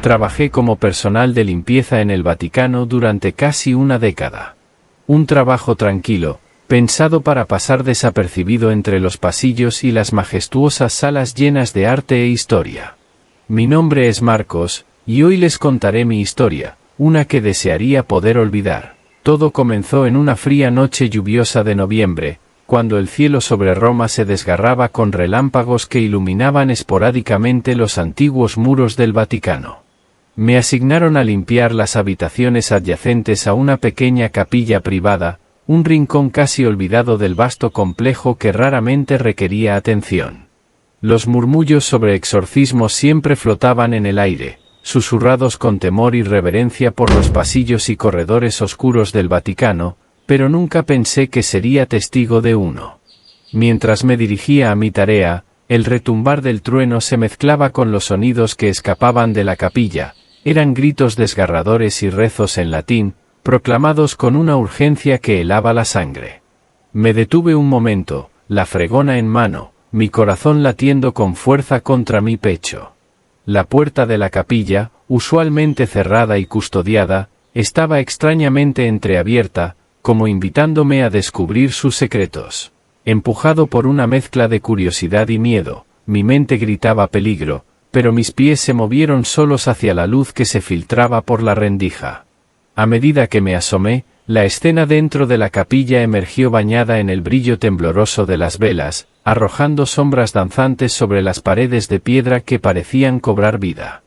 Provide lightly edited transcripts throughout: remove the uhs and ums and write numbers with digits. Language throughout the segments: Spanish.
Trabajé como personal de limpieza en el Vaticano durante casi una década. Un trabajo tranquilo, pensado para pasar desapercibido entre los pasillos y las majestuosas salas llenas de arte e historia. Mi nombre es Marcos, y hoy les contaré mi historia, una que desearía poder olvidar. Todo comenzó en una fría noche lluviosa de noviembre, cuando el cielo sobre Roma se desgarraba con relámpagos que iluminaban esporádicamente los antiguos muros del Vaticano. Me asignaron a limpiar las habitaciones adyacentes a una pequeña capilla privada, un rincón casi olvidado del vasto complejo que raramente requería atención. Los murmullos sobre exorcismos siempre flotaban en el aire, susurrados con temor y reverencia por los pasillos y corredores oscuros del Vaticano, pero nunca pensé que sería testigo de uno. Mientras me dirigía a mi tarea, el retumbar del trueno se mezclaba con los sonidos que escapaban de la capilla, eran gritos desgarradores y rezos en latín, proclamados con una urgencia que helaba la sangre. Me detuve un momento, la fregona en mano, mi corazón latiendo con fuerza contra mi pecho. La puerta de la capilla, usualmente cerrada y custodiada, estaba extrañamente entreabierta, como invitándome a descubrir sus secretos. Empujado por una mezcla de curiosidad y miedo, mi mente gritaba peligro, pero mis pies se movieron solos hacia la luz que se filtraba por la rendija. A medida que me asomé, la escena dentro de la capilla emergió bañada en el brillo tembloroso de las velas, arrojando sombras danzantes sobre las paredes de piedra que parecían cobrar vida.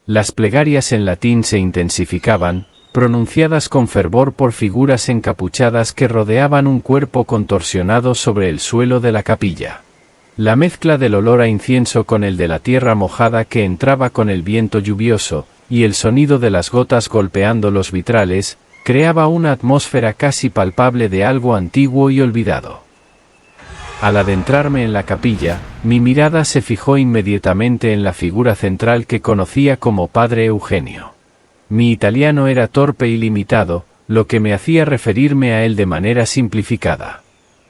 Las plegarias en latín se intensificaban, pronunciadas con fervor por figuras encapuchadas que rodeaban un cuerpo contorsionado sobre el suelo de la capilla. La mezcla del olor a incienso con el de la tierra mojada que entraba con el viento lluvioso, y el sonido de las gotas golpeando los vitrales, creaba una atmósfera casi palpable de algo antiguo y olvidado. Al adentrarme en la capilla, mi mirada se fijó inmediatamente en la figura central que conocía como Padre Eugenio. Mi italiano era torpe y limitado, lo que me hacía referirme a él de manera simplificada.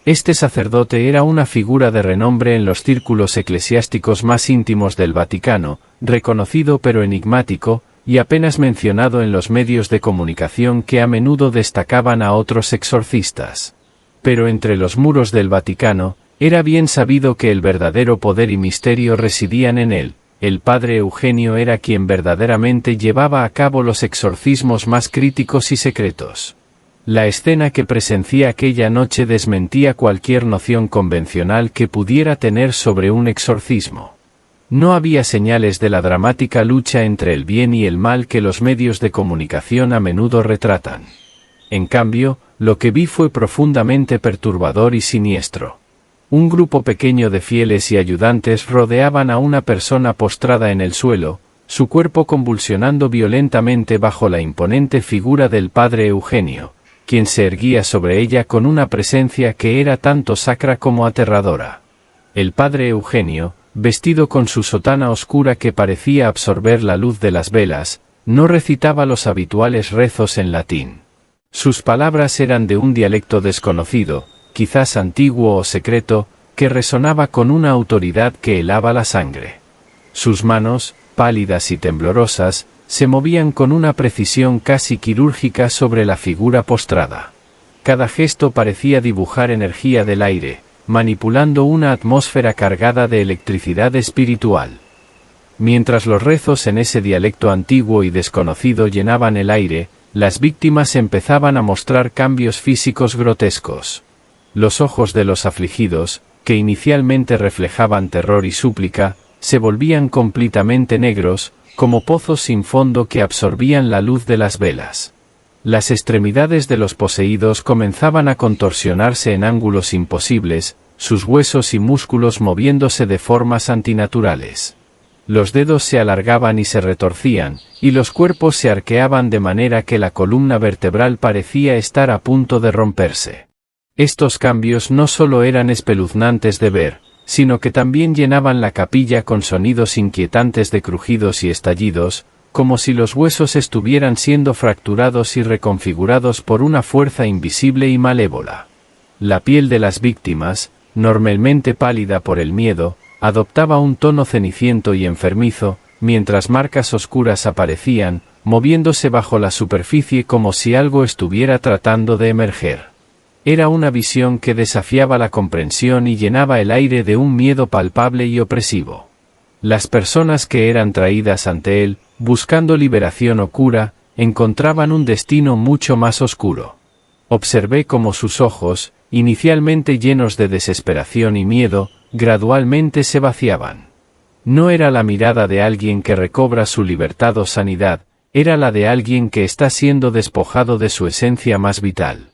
Este sacerdote era una figura de renombre en los círculos eclesiásticos más íntimos del Vaticano, reconocido pero enigmático, y apenas mencionado en los medios de comunicación que a menudo destacaban a otros exorcistas. Pero entre los muros del Vaticano, era bien sabido que el verdadero poder y misterio residían en él. El Padre Eugenio era quien verdaderamente llevaba a cabo los exorcismos más críticos y secretos. La escena que presencié aquella noche desmentía cualquier noción convencional que pudiera tener sobre un exorcismo. No había señales de la dramática lucha entre el bien y el mal que los medios de comunicación a menudo retratan. En cambio, lo que vi fue profundamente perturbador y siniestro. Un grupo pequeño de fieles y ayudantes rodeaban a una persona postrada en el suelo, su cuerpo convulsionando violentamente bajo la imponente figura del Padre Eugenio, quien se erguía sobre ella con una presencia que era tanto sacra como aterradora. El Padre Eugenio, vestido con su sotana oscura que parecía absorber la luz de las velas, no recitaba los habituales rezos en latín. Sus palabras eran de un dialecto desconocido, quizás antiguo o secreto, que resonaba con una autoridad que helaba la sangre. Sus manos, pálidas y temblorosas, se movían con una precisión casi quirúrgica sobre la figura postrada. Cada gesto parecía dibujar energía del aire, manipulando una atmósfera cargada de electricidad espiritual. Mientras los rezos en ese dialecto antiguo y desconocido llenaban el aire, las víctimas empezaban a mostrar cambios físicos grotescos. Los ojos de los afligidos, que inicialmente reflejaban terror y súplica, se volvían completamente negros, como pozos sin fondo que absorbían la luz de las velas. Las extremidades de los poseídos comenzaban a contorsionarse en ángulos imposibles, sus huesos y músculos moviéndose de formas antinaturales. Los dedos se alargaban y se retorcían, y los cuerpos se arqueaban de manera que la columna vertebral parecía estar a punto de romperse. Estos cambios no solo eran espeluznantes de ver, sino que también llenaban la capilla con sonidos inquietantes de crujidos y estallidos, como si los huesos estuvieran siendo fracturados y reconfigurados por una fuerza invisible y malévola. La piel de las víctimas, normalmente pálida por el miedo, adoptaba un tono ceniciento y enfermizo, mientras marcas oscuras aparecían, moviéndose bajo la superficie como si algo estuviera tratando de emerger. Era una visión que desafiaba la comprensión y llenaba el aire de un miedo palpable y opresivo. Las personas que eran traídas ante él, buscando liberación o cura, encontraban un destino mucho más oscuro. Observé cómo sus ojos, inicialmente llenos de desesperación y miedo, gradualmente se vaciaban. No era la mirada de alguien que recobra su libertad o sanidad, era la de alguien que está siendo despojado de su esencia más vital.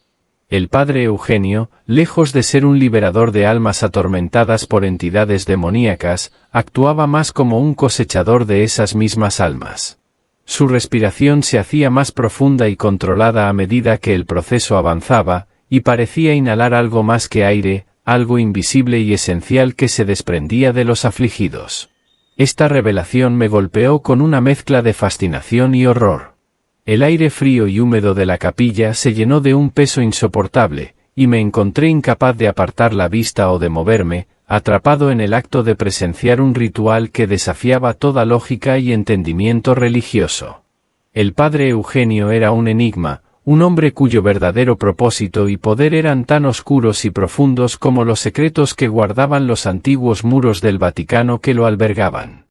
El padre Eugenio, lejos de ser un liberador de almas atormentadas por entidades demoníacas, actuaba más como un cosechador de esas mismas almas. Su respiración se hacía más profunda y controlada a medida que el proceso avanzaba, y parecía inhalar algo más que aire, algo invisible y esencial que se desprendía de los afligidos. Esta revelación me golpeó con una mezcla de fascinación y horror. El aire frío y húmedo de la capilla se llenó de un peso insoportable, y me encontré incapaz de apartar la vista o de moverme, atrapado en el acto de presenciar un ritual que desafiaba toda lógica y entendimiento religioso. El padre Eugenio era un enigma, un hombre cuyo verdadero propósito y poder eran tan oscuros y profundos como los secretos que guardaban los antiguos muros del Vaticano que lo albergaban.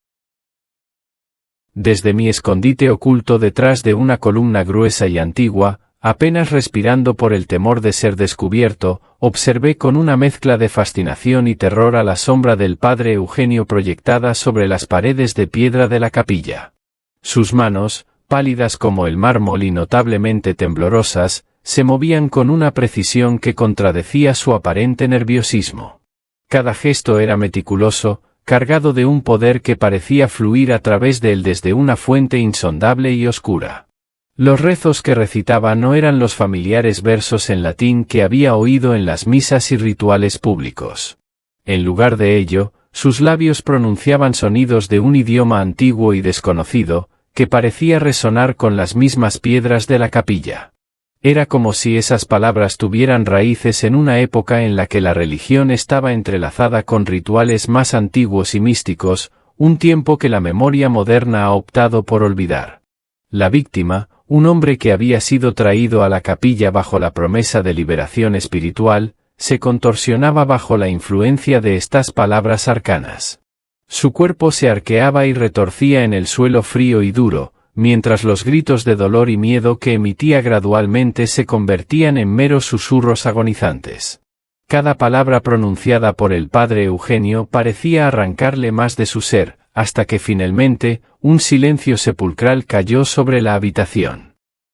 Desde mi escondite oculto detrás de una columna gruesa y antigua, apenas respirando por el temor de ser descubierto, observé con una mezcla de fascinación y terror a la sombra del padre Eugenio proyectada sobre las paredes de piedra de la capilla. Sus manos, pálidas como el mármol y notablemente temblorosas, se movían con una precisión que contradecía su aparente nerviosismo. Cada gesto era meticuloso, cargado de un poder que parecía fluir a través de él desde una fuente insondable y oscura. Los rezos que recitaba no eran los familiares versos en latín que había oído en las misas y rituales públicos. En lugar de ello, sus labios pronunciaban sonidos de un idioma antiguo y desconocido, que parecía resonar con las mismas piedras de la capilla. Era como si esas palabras tuvieran raíces en una época en la que la religión estaba entrelazada con rituales más antiguos y místicos, un tiempo que la memoria moderna ha optado por olvidar. La víctima, un hombre que había sido traído a la capilla bajo la promesa de liberación espiritual, se contorsionaba bajo la influencia de estas palabras arcanas. Su cuerpo se arqueaba y retorcía en el suelo frío y duro, mientras los gritos de dolor y miedo que emitía gradualmente se convertían en meros susurros agonizantes. Cada palabra pronunciada por el padre Eugenio parecía arrancarle más de su ser, hasta que finalmente, un silencio sepulcral cayó sobre la habitación.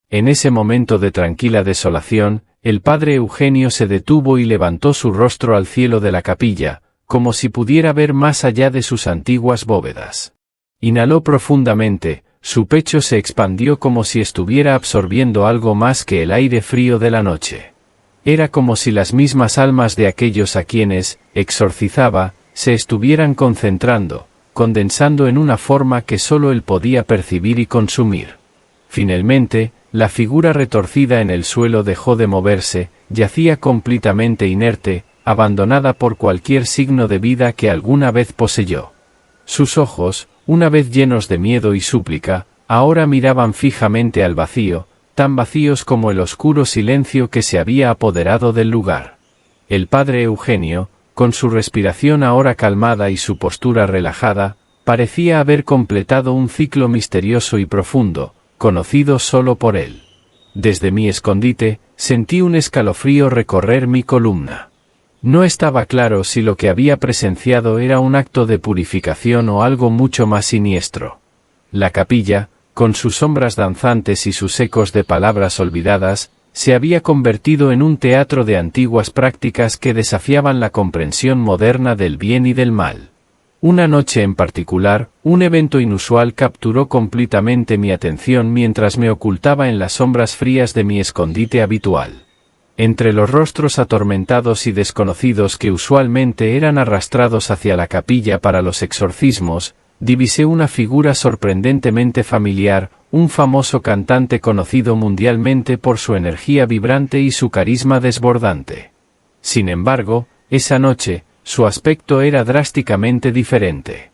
En ese momento de tranquila desolación, el padre Eugenio se detuvo y levantó su rostro al cielo de la capilla, como si pudiera ver más allá de sus antiguas bóvedas. Inhaló profundamente. Su pecho se expandió como si estuviera absorbiendo algo más que el aire frío de la noche. Era como si las mismas almas de aquellos a quienes exorcizaba se estuvieran concentrando, condensando en una forma que solo él podía percibir y consumir. Finalmente, la figura retorcida en el suelo dejó de moverse, yacía completamente inerte, abandonada por cualquier signo de vida que alguna vez poseyó. Sus ojos, una vez llenos de miedo y súplica, ahora miraban fijamente al vacío, tan vacíos como el oscuro silencio que se había apoderado del lugar. El padre Eugenio, con su respiración ahora calmada y su postura relajada, parecía haber completado un ciclo misterioso y profundo, conocido solo por él. Desde mi escondite, sentí un escalofrío recorrer mi columna. No estaba claro si lo que había presenciado era un acto de purificación o algo mucho más siniestro. La capilla, con sus sombras danzantes y sus ecos de palabras olvidadas, se había convertido en un teatro de antiguas prácticas que desafiaban la comprensión moderna del bien y del mal. Una noche en particular, un evento inusual capturó completamente mi atención mientras me ocultaba en las sombras frías de mi escondite habitual. Entre los rostros atormentados y desconocidos que usualmente eran arrastrados hacia la capilla para los exorcismos, divisé una figura sorprendentemente familiar, un famoso cantante conocido mundialmente por su energía vibrante y su carisma desbordante. Sin embargo, esa noche, su aspecto era drásticamente diferente.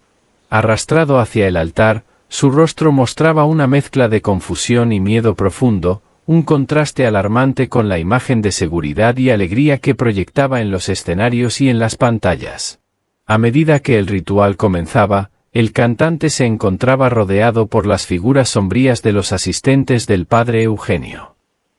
Arrastrado hacia el altar, su rostro mostraba una mezcla de confusión y miedo profundo, un contraste alarmante con la imagen de seguridad y alegría que proyectaba en los escenarios y en las pantallas. A medida que el ritual comenzaba, el cantante se encontraba rodeado por las figuras sombrías de los asistentes del padre Eugenio.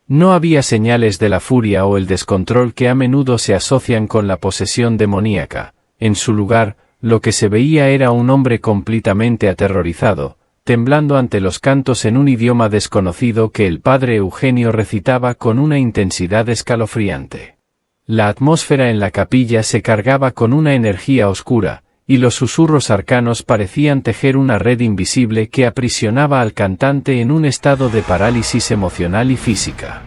No había señales de la furia o el descontrol que a menudo se asocian con la posesión demoníaca. En su lugar, lo que se veía era un hombre completamente aterrorizado, temblando ante los cantos en un idioma desconocido que el padre Eugenio recitaba con una intensidad escalofriante. La atmósfera en la capilla se cargaba con una energía oscura, y los susurros arcanos parecían tejer una red invisible que aprisionaba al cantante en un estado de parálisis emocional y física.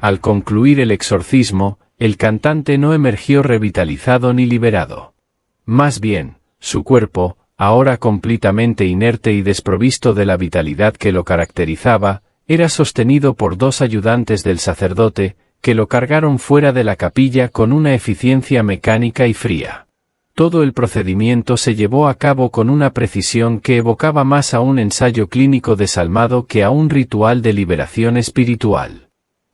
Al concluir el exorcismo, el cantante no emergió revitalizado ni liberado. Más bien, su cuerpo, ahora completamente inerte y desprovisto de la vitalidad que lo caracterizaba, era sostenido por dos ayudantes del sacerdote, que lo cargaron fuera de la capilla con una eficiencia mecánica y fría. Todo el procedimiento se llevó a cabo con una precisión que evocaba más a un ensayo clínico desalmado que a un ritual de liberación espiritual.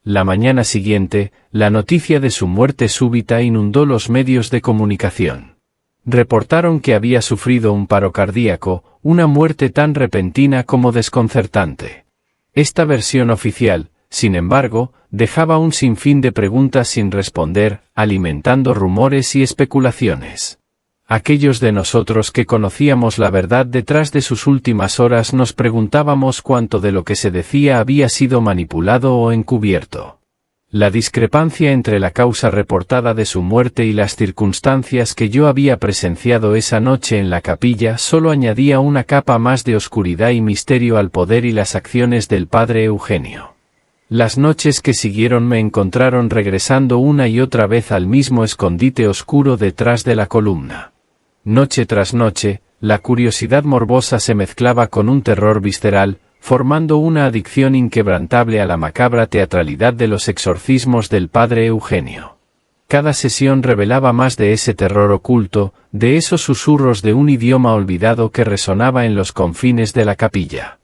La mañana siguiente, la noticia de su muerte súbita inundó los medios de comunicación. Reportaron que había sufrido un paro cardíaco, una muerte tan repentina como desconcertante. Esta versión oficial, sin embargo, dejaba un sinfín de preguntas sin responder, alimentando rumores y especulaciones. Aquellos de nosotros que conocíamos la verdad detrás de sus últimas horas nos preguntábamos cuánto de lo que se decía había sido manipulado o encubierto. La discrepancia entre la causa reportada de su muerte y las circunstancias que yo había presenciado esa noche en la capilla solo añadía una capa más de oscuridad y misterio al poder y las acciones del padre Eugenio. Las noches que siguieron me encontraron regresando una y otra vez al mismo escondite oscuro detrás de la columna. Noche tras noche, la curiosidad morbosa se mezclaba con un terror visceral, formando una adicción inquebrantable a la macabra teatralidad de los exorcismos del padre Eugenio. Cada sesión revelaba más de ese terror oculto, de esos susurros de un idioma olvidado que resonaba en los confines de la capilla.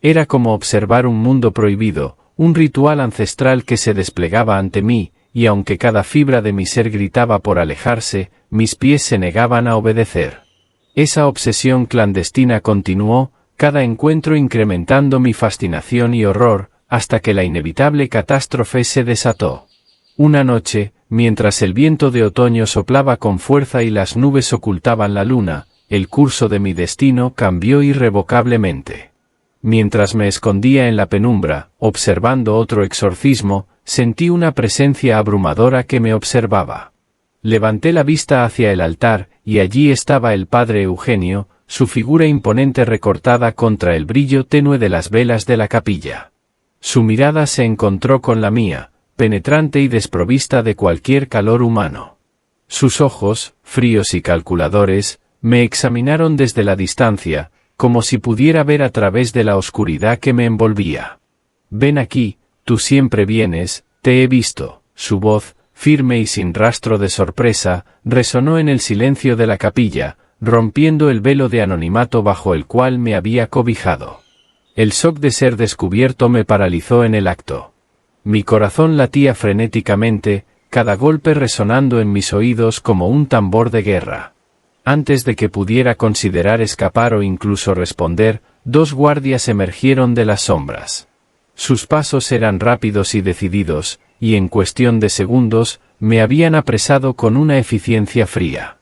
Era como observar un mundo prohibido, un ritual ancestral que se desplegaba ante mí, y aunque cada fibra de mi ser gritaba por alejarse, mis pies se negaban a obedecer. Esa obsesión clandestina continuó, cada encuentro incrementando mi fascinación y horror, hasta que la inevitable catástrofe se desató. Una noche, mientras el viento de otoño soplaba con fuerza y las nubes ocultaban la luna, el curso de mi destino cambió irrevocablemente. Mientras me escondía en la penumbra, observando otro exorcismo, sentí una presencia abrumadora que me observaba. Levanté la vista hacia el altar, y allí estaba el padre Eugenio, su figura imponente recortada contra el brillo tenue de las velas de la capilla. Su mirada se encontró con la mía, penetrante y desprovista de cualquier calor humano. Sus ojos, fríos y calculadores, me examinaron desde la distancia, como si pudiera ver a través de la oscuridad que me envolvía. «Ven aquí, tú siempre vienes, te he visto». Su voz, firme y sin rastro de sorpresa, resonó en el silencio de la capilla, rompiendo el velo de anonimato bajo el cual me había cobijado. El shock de ser descubierto me paralizó en el acto. Mi corazón latía frenéticamente, cada golpe resonando en mis oídos como un tambor de guerra. Antes de que pudiera considerar escapar o incluso responder, dos guardias emergieron de las sombras. Sus pasos eran rápidos y decididos, y en cuestión de segundos, me habían apresado con una eficiencia fría.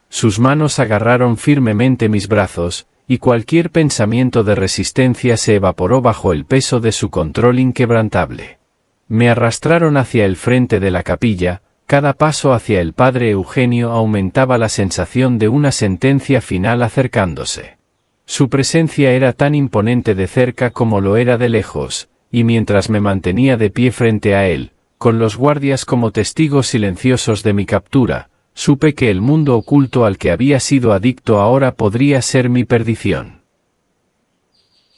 Sus manos agarraron firmemente mis brazos, y cualquier pensamiento de resistencia se evaporó bajo el peso de su control inquebrantable. Me arrastraron hacia el frente de la capilla, cada paso hacia el padre Eugenio aumentaba la sensación de una sentencia final acercándose. Su presencia era tan imponente de cerca como lo era de lejos, y mientras me mantenía de pie frente a él, con los guardias como testigos silenciosos de mi captura, supe que el mundo oculto al que había sido adicto ahora podría ser mi perdición.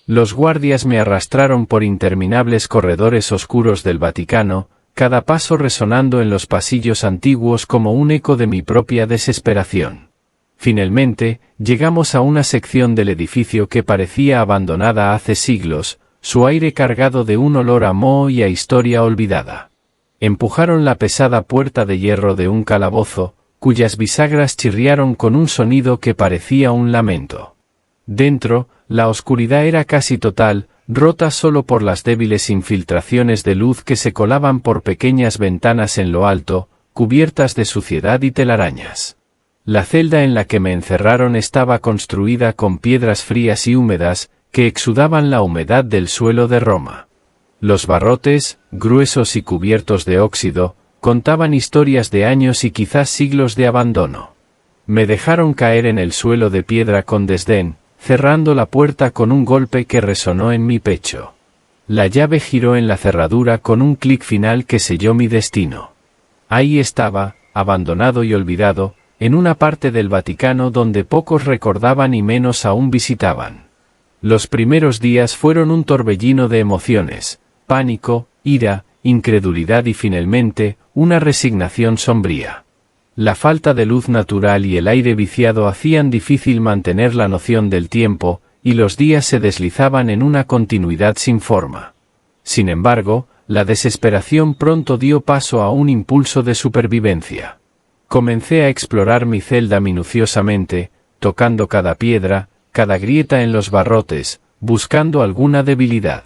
Los guardias me arrastraron por interminables corredores oscuros del Vaticano, cada paso resonando en los pasillos antiguos como un eco de mi propia desesperación. Finalmente, llegamos a una sección del edificio que parecía abandonada hace siglos, su aire cargado de un olor a moho y a historia olvidada. Empujaron la pesada puerta de hierro de un calabozo, cuyas bisagras chirriaron con un sonido que parecía un lamento. Dentro, la oscuridad era casi total, rota solo por las débiles infiltraciones de luz que se colaban por pequeñas ventanas en lo alto, cubiertas de suciedad y telarañas. La celda en la que me encerraron estaba construida con piedras frías y húmedas, que exudaban la humedad del suelo de Roma. Los barrotes, gruesos y cubiertos de óxido, contaban historias de años y quizás siglos de abandono. Me dejaron caer en el suelo de piedra con desdén, cerrando la puerta con un golpe que resonó en mi pecho. La llave giró en la cerradura con un clic final que selló mi destino. Ahí estaba, abandonado y olvidado, en una parte del Vaticano donde pocos recordaban y menos aún visitaban. Los primeros días fueron un torbellino de emociones, pánico, ira, incredulidad y finalmente, una resignación sombría. La falta de luz natural y el aire viciado hacían difícil mantener la noción del tiempo, y los días se deslizaban en una continuidad sin forma. Sin embargo, la desesperación pronto dio paso a un impulso de supervivencia. Comencé a explorar mi celda minuciosamente, tocando cada piedra, cada grieta en los barrotes, buscando alguna debilidad.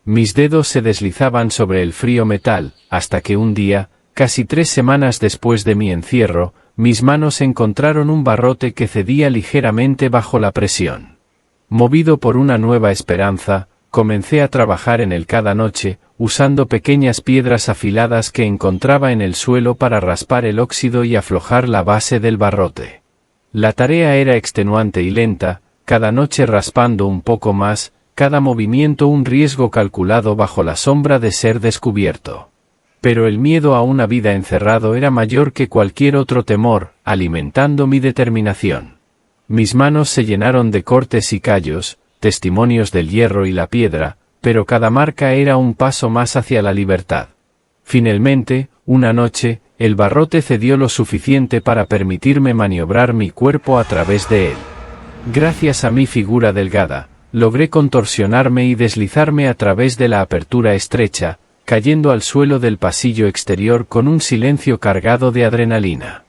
Mis dedos se deslizaban sobre el frío metal, hasta que un día, casi 3 semanas después de mi encierro, mis manos encontraron un barrote que cedía ligeramente bajo la presión. Movido por una nueva esperanza, comencé a trabajar en él cada noche, usando pequeñas piedras afiladas que encontraba en el suelo para raspar el óxido y aflojar la base del barrote. La tarea era extenuante y lenta, cada noche raspando un poco más, cada movimiento un riesgo calculado bajo la sombra de ser descubierto. Pero el miedo a una vida encerrado era mayor que cualquier otro temor, alimentando mi determinación. Mis manos se llenaron de cortes y callos, testimonios del hierro y la piedra, pero cada marca era un paso más hacia la libertad. Finalmente, una noche, el barrote cedió lo suficiente para permitirme maniobrar mi cuerpo a través de él. Gracias a mi figura delgada, logré contorsionarme y deslizarme a través de la apertura estrecha, cayendo al suelo del pasillo exterior con un silencio cargado de adrenalina.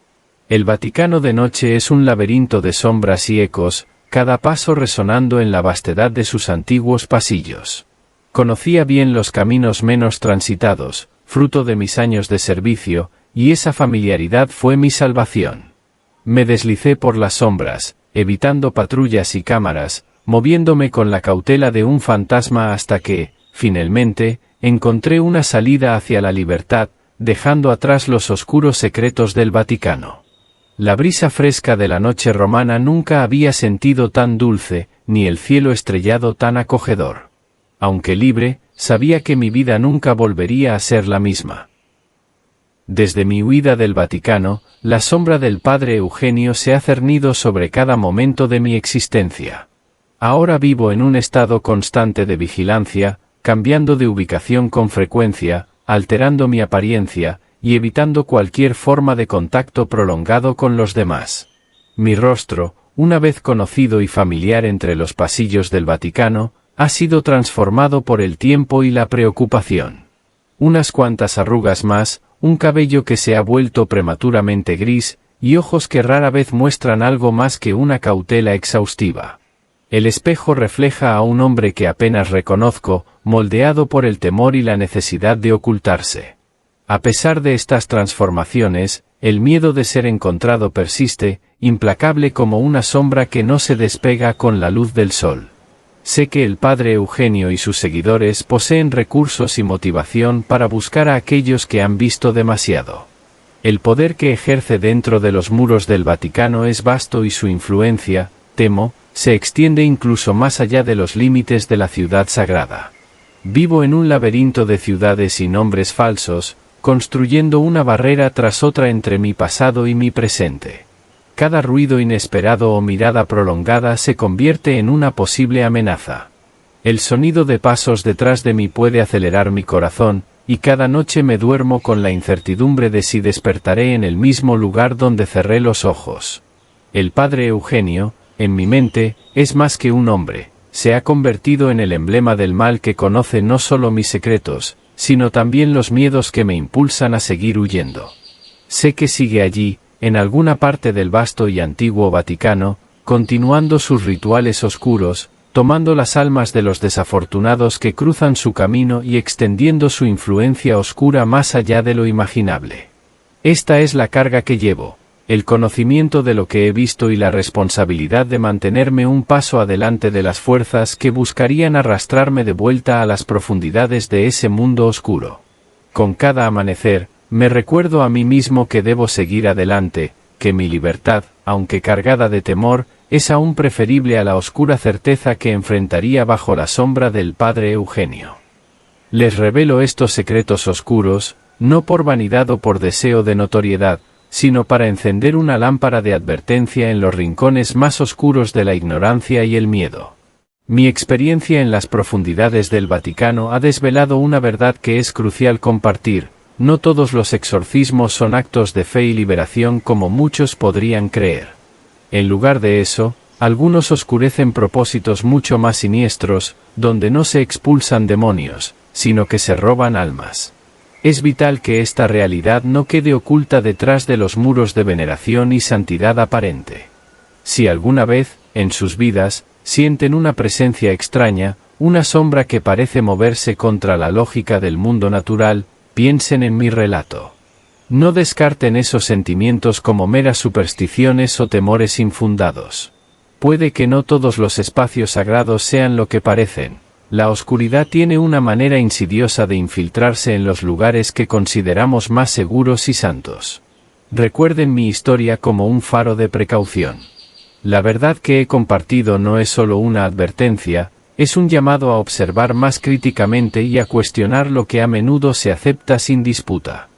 El Vaticano de noche es un laberinto de sombras y ecos, cada paso resonando en la vastedad de sus antiguos pasillos. Conocía bien los caminos menos transitados, fruto de mis años de servicio, y esa familiaridad fue mi salvación. Me deslicé por las sombras, evitando patrullas y cámaras, moviéndome con la cautela de un fantasma hasta que, finalmente, encontré una salida hacia la libertad, dejando atrás los oscuros secretos del Vaticano. La brisa fresca de la noche romana nunca había sentido tan dulce, ni el cielo estrellado tan acogedor. Aunque libre, sabía que mi vida nunca volvería a ser la misma. Desde mi huida del Vaticano, la sombra del padre Eugenio se ha cernido sobre cada momento de mi existencia. Ahora vivo en un estado constante de vigilancia, cambiando de ubicación con frecuencia, alterando mi apariencia, y evitando cualquier forma de contacto prolongado con los demás. Mi rostro, una vez conocido y familiar entre los pasillos del Vaticano, ha sido transformado por el tiempo y la preocupación. Unas cuantas arrugas más, un cabello que se ha vuelto prematuramente gris, y ojos que rara vez muestran algo más que una cautela exhaustiva. El espejo refleja a un hombre que apenas reconozco, moldeado por el temor y la necesidad de ocultarse. A pesar de estas transformaciones, el miedo de ser encontrado persiste, implacable como una sombra que no se despega con la luz del sol. Sé que el padre Eugenio y sus seguidores poseen recursos y motivación para buscar a aquellos que han visto demasiado. El poder que ejerce dentro de los muros del Vaticano es vasto y su influencia, temo, se extiende incluso más allá de los límites de la ciudad sagrada. Vivo en un laberinto de ciudades y nombres falsos, construyendo una barrera tras otra entre mi pasado y mi presente. Cada ruido inesperado o mirada prolongada se convierte en una posible amenaza. El sonido de pasos detrás de mí puede acelerar mi corazón, y cada noche me duermo con la incertidumbre de si despertaré en el mismo lugar donde cerré los ojos. El padre Eugenio, en mi mente, es más que un hombre, se ha convertido en el emblema del mal que conoce no solo mis secretos, sino también los miedos que me impulsan a seguir huyendo. Sé que sigue allí, en alguna parte del vasto y antiguo Vaticano, continuando sus rituales oscuros, tomando las almas de los desafortunados que cruzan su camino y extendiendo su influencia oscura más allá de lo imaginable. Esta es la carga que llevo, el conocimiento de lo que he visto y la responsabilidad de mantenerme un paso adelante de las fuerzas que buscarían arrastrarme de vuelta a las profundidades de ese mundo oscuro. Con cada amanecer, me recuerdo a mí mismo que debo seguir adelante, que mi libertad, aunque cargada de temor, es aún preferible a la oscura certeza que enfrentaría bajo la sombra del padre Eugenio. Les revelo estos secretos oscuros, no por vanidad o por deseo de notoriedad, sino para encender una lámpara de advertencia en los rincones más oscuros de la ignorancia y el miedo. Mi experiencia en las profundidades del Vaticano ha desvelado una verdad que es crucial compartir: no todos los exorcismos son actos de fe y liberación como muchos podrían creer. En lugar de eso, algunos oscurecen propósitos mucho más siniestros, donde no se expulsan demonios, sino que se roban almas. Es vital que esta realidad no quede oculta detrás de los muros de veneración y santidad aparente. Si alguna vez, en sus vidas, sienten una presencia extraña, una sombra que parece moverse contra la lógica del mundo natural, piensen en mi relato. No descarten esos sentimientos como meras supersticiones o temores infundados. Puede que no todos los espacios sagrados sean lo que parecen. La oscuridad tiene una manera insidiosa de infiltrarse en los lugares que consideramos más seguros y santos. Recuerden mi historia como un faro de precaución. La verdad que he compartido no es solo una advertencia, es un llamado a observar más críticamente y a cuestionar lo que a menudo se acepta sin disputa.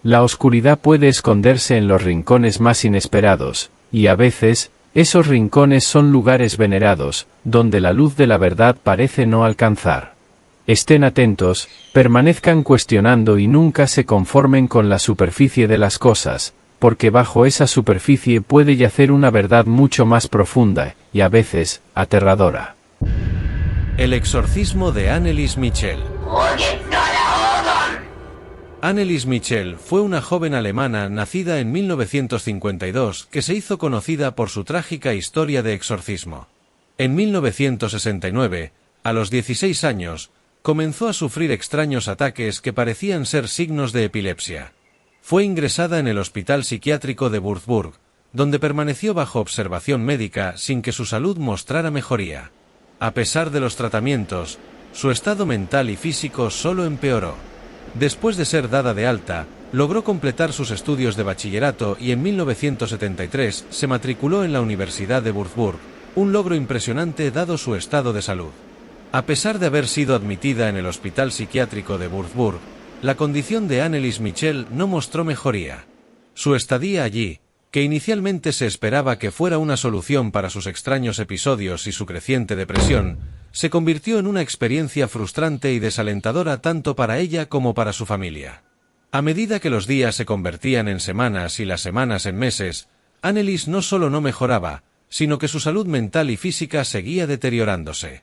La oscuridad puede esconderse en los rincones más inesperados, y a veces, esos rincones son lugares venerados, donde la luz de la verdad parece no alcanzar. Estén atentos, permanezcan cuestionando y nunca se conformen con la superficie de las cosas, porque bajo esa superficie puede yacer una verdad mucho más profunda, y a veces, aterradora. El exorcismo de Annelies Michel. Annelies Michel fue una joven alemana nacida en 1952 que se hizo conocida por su trágica historia de exorcismo. En 1969, a los 16 años, comenzó a sufrir extraños ataques que parecían ser signos de epilepsia. Fue ingresada en el hospital psiquiátrico de Würzburg, donde permaneció bajo observación médica sin que su salud mostrara mejoría. A pesar de los tratamientos, su estado mental y físico solo empeoró. Después de ser dada de alta, logró completar sus estudios de bachillerato y en 1973 se matriculó en la Universidad de Würzburg, un logro impresionante dado su estado de salud. A pesar de haber sido admitida en el hospital psiquiátrico de Würzburg, la condición de Annelies Michel no mostró mejoría. Su estadía allí, que inicialmente se esperaba que fuera una solución para sus extraños episodios y su creciente depresión, se convirtió en una experiencia frustrante y desalentadora tanto para ella como para su familia. A medida que los días se convertían en semanas y las semanas en meses, Annelies no solo no mejoraba, sino que su salud mental y física seguía deteriorándose.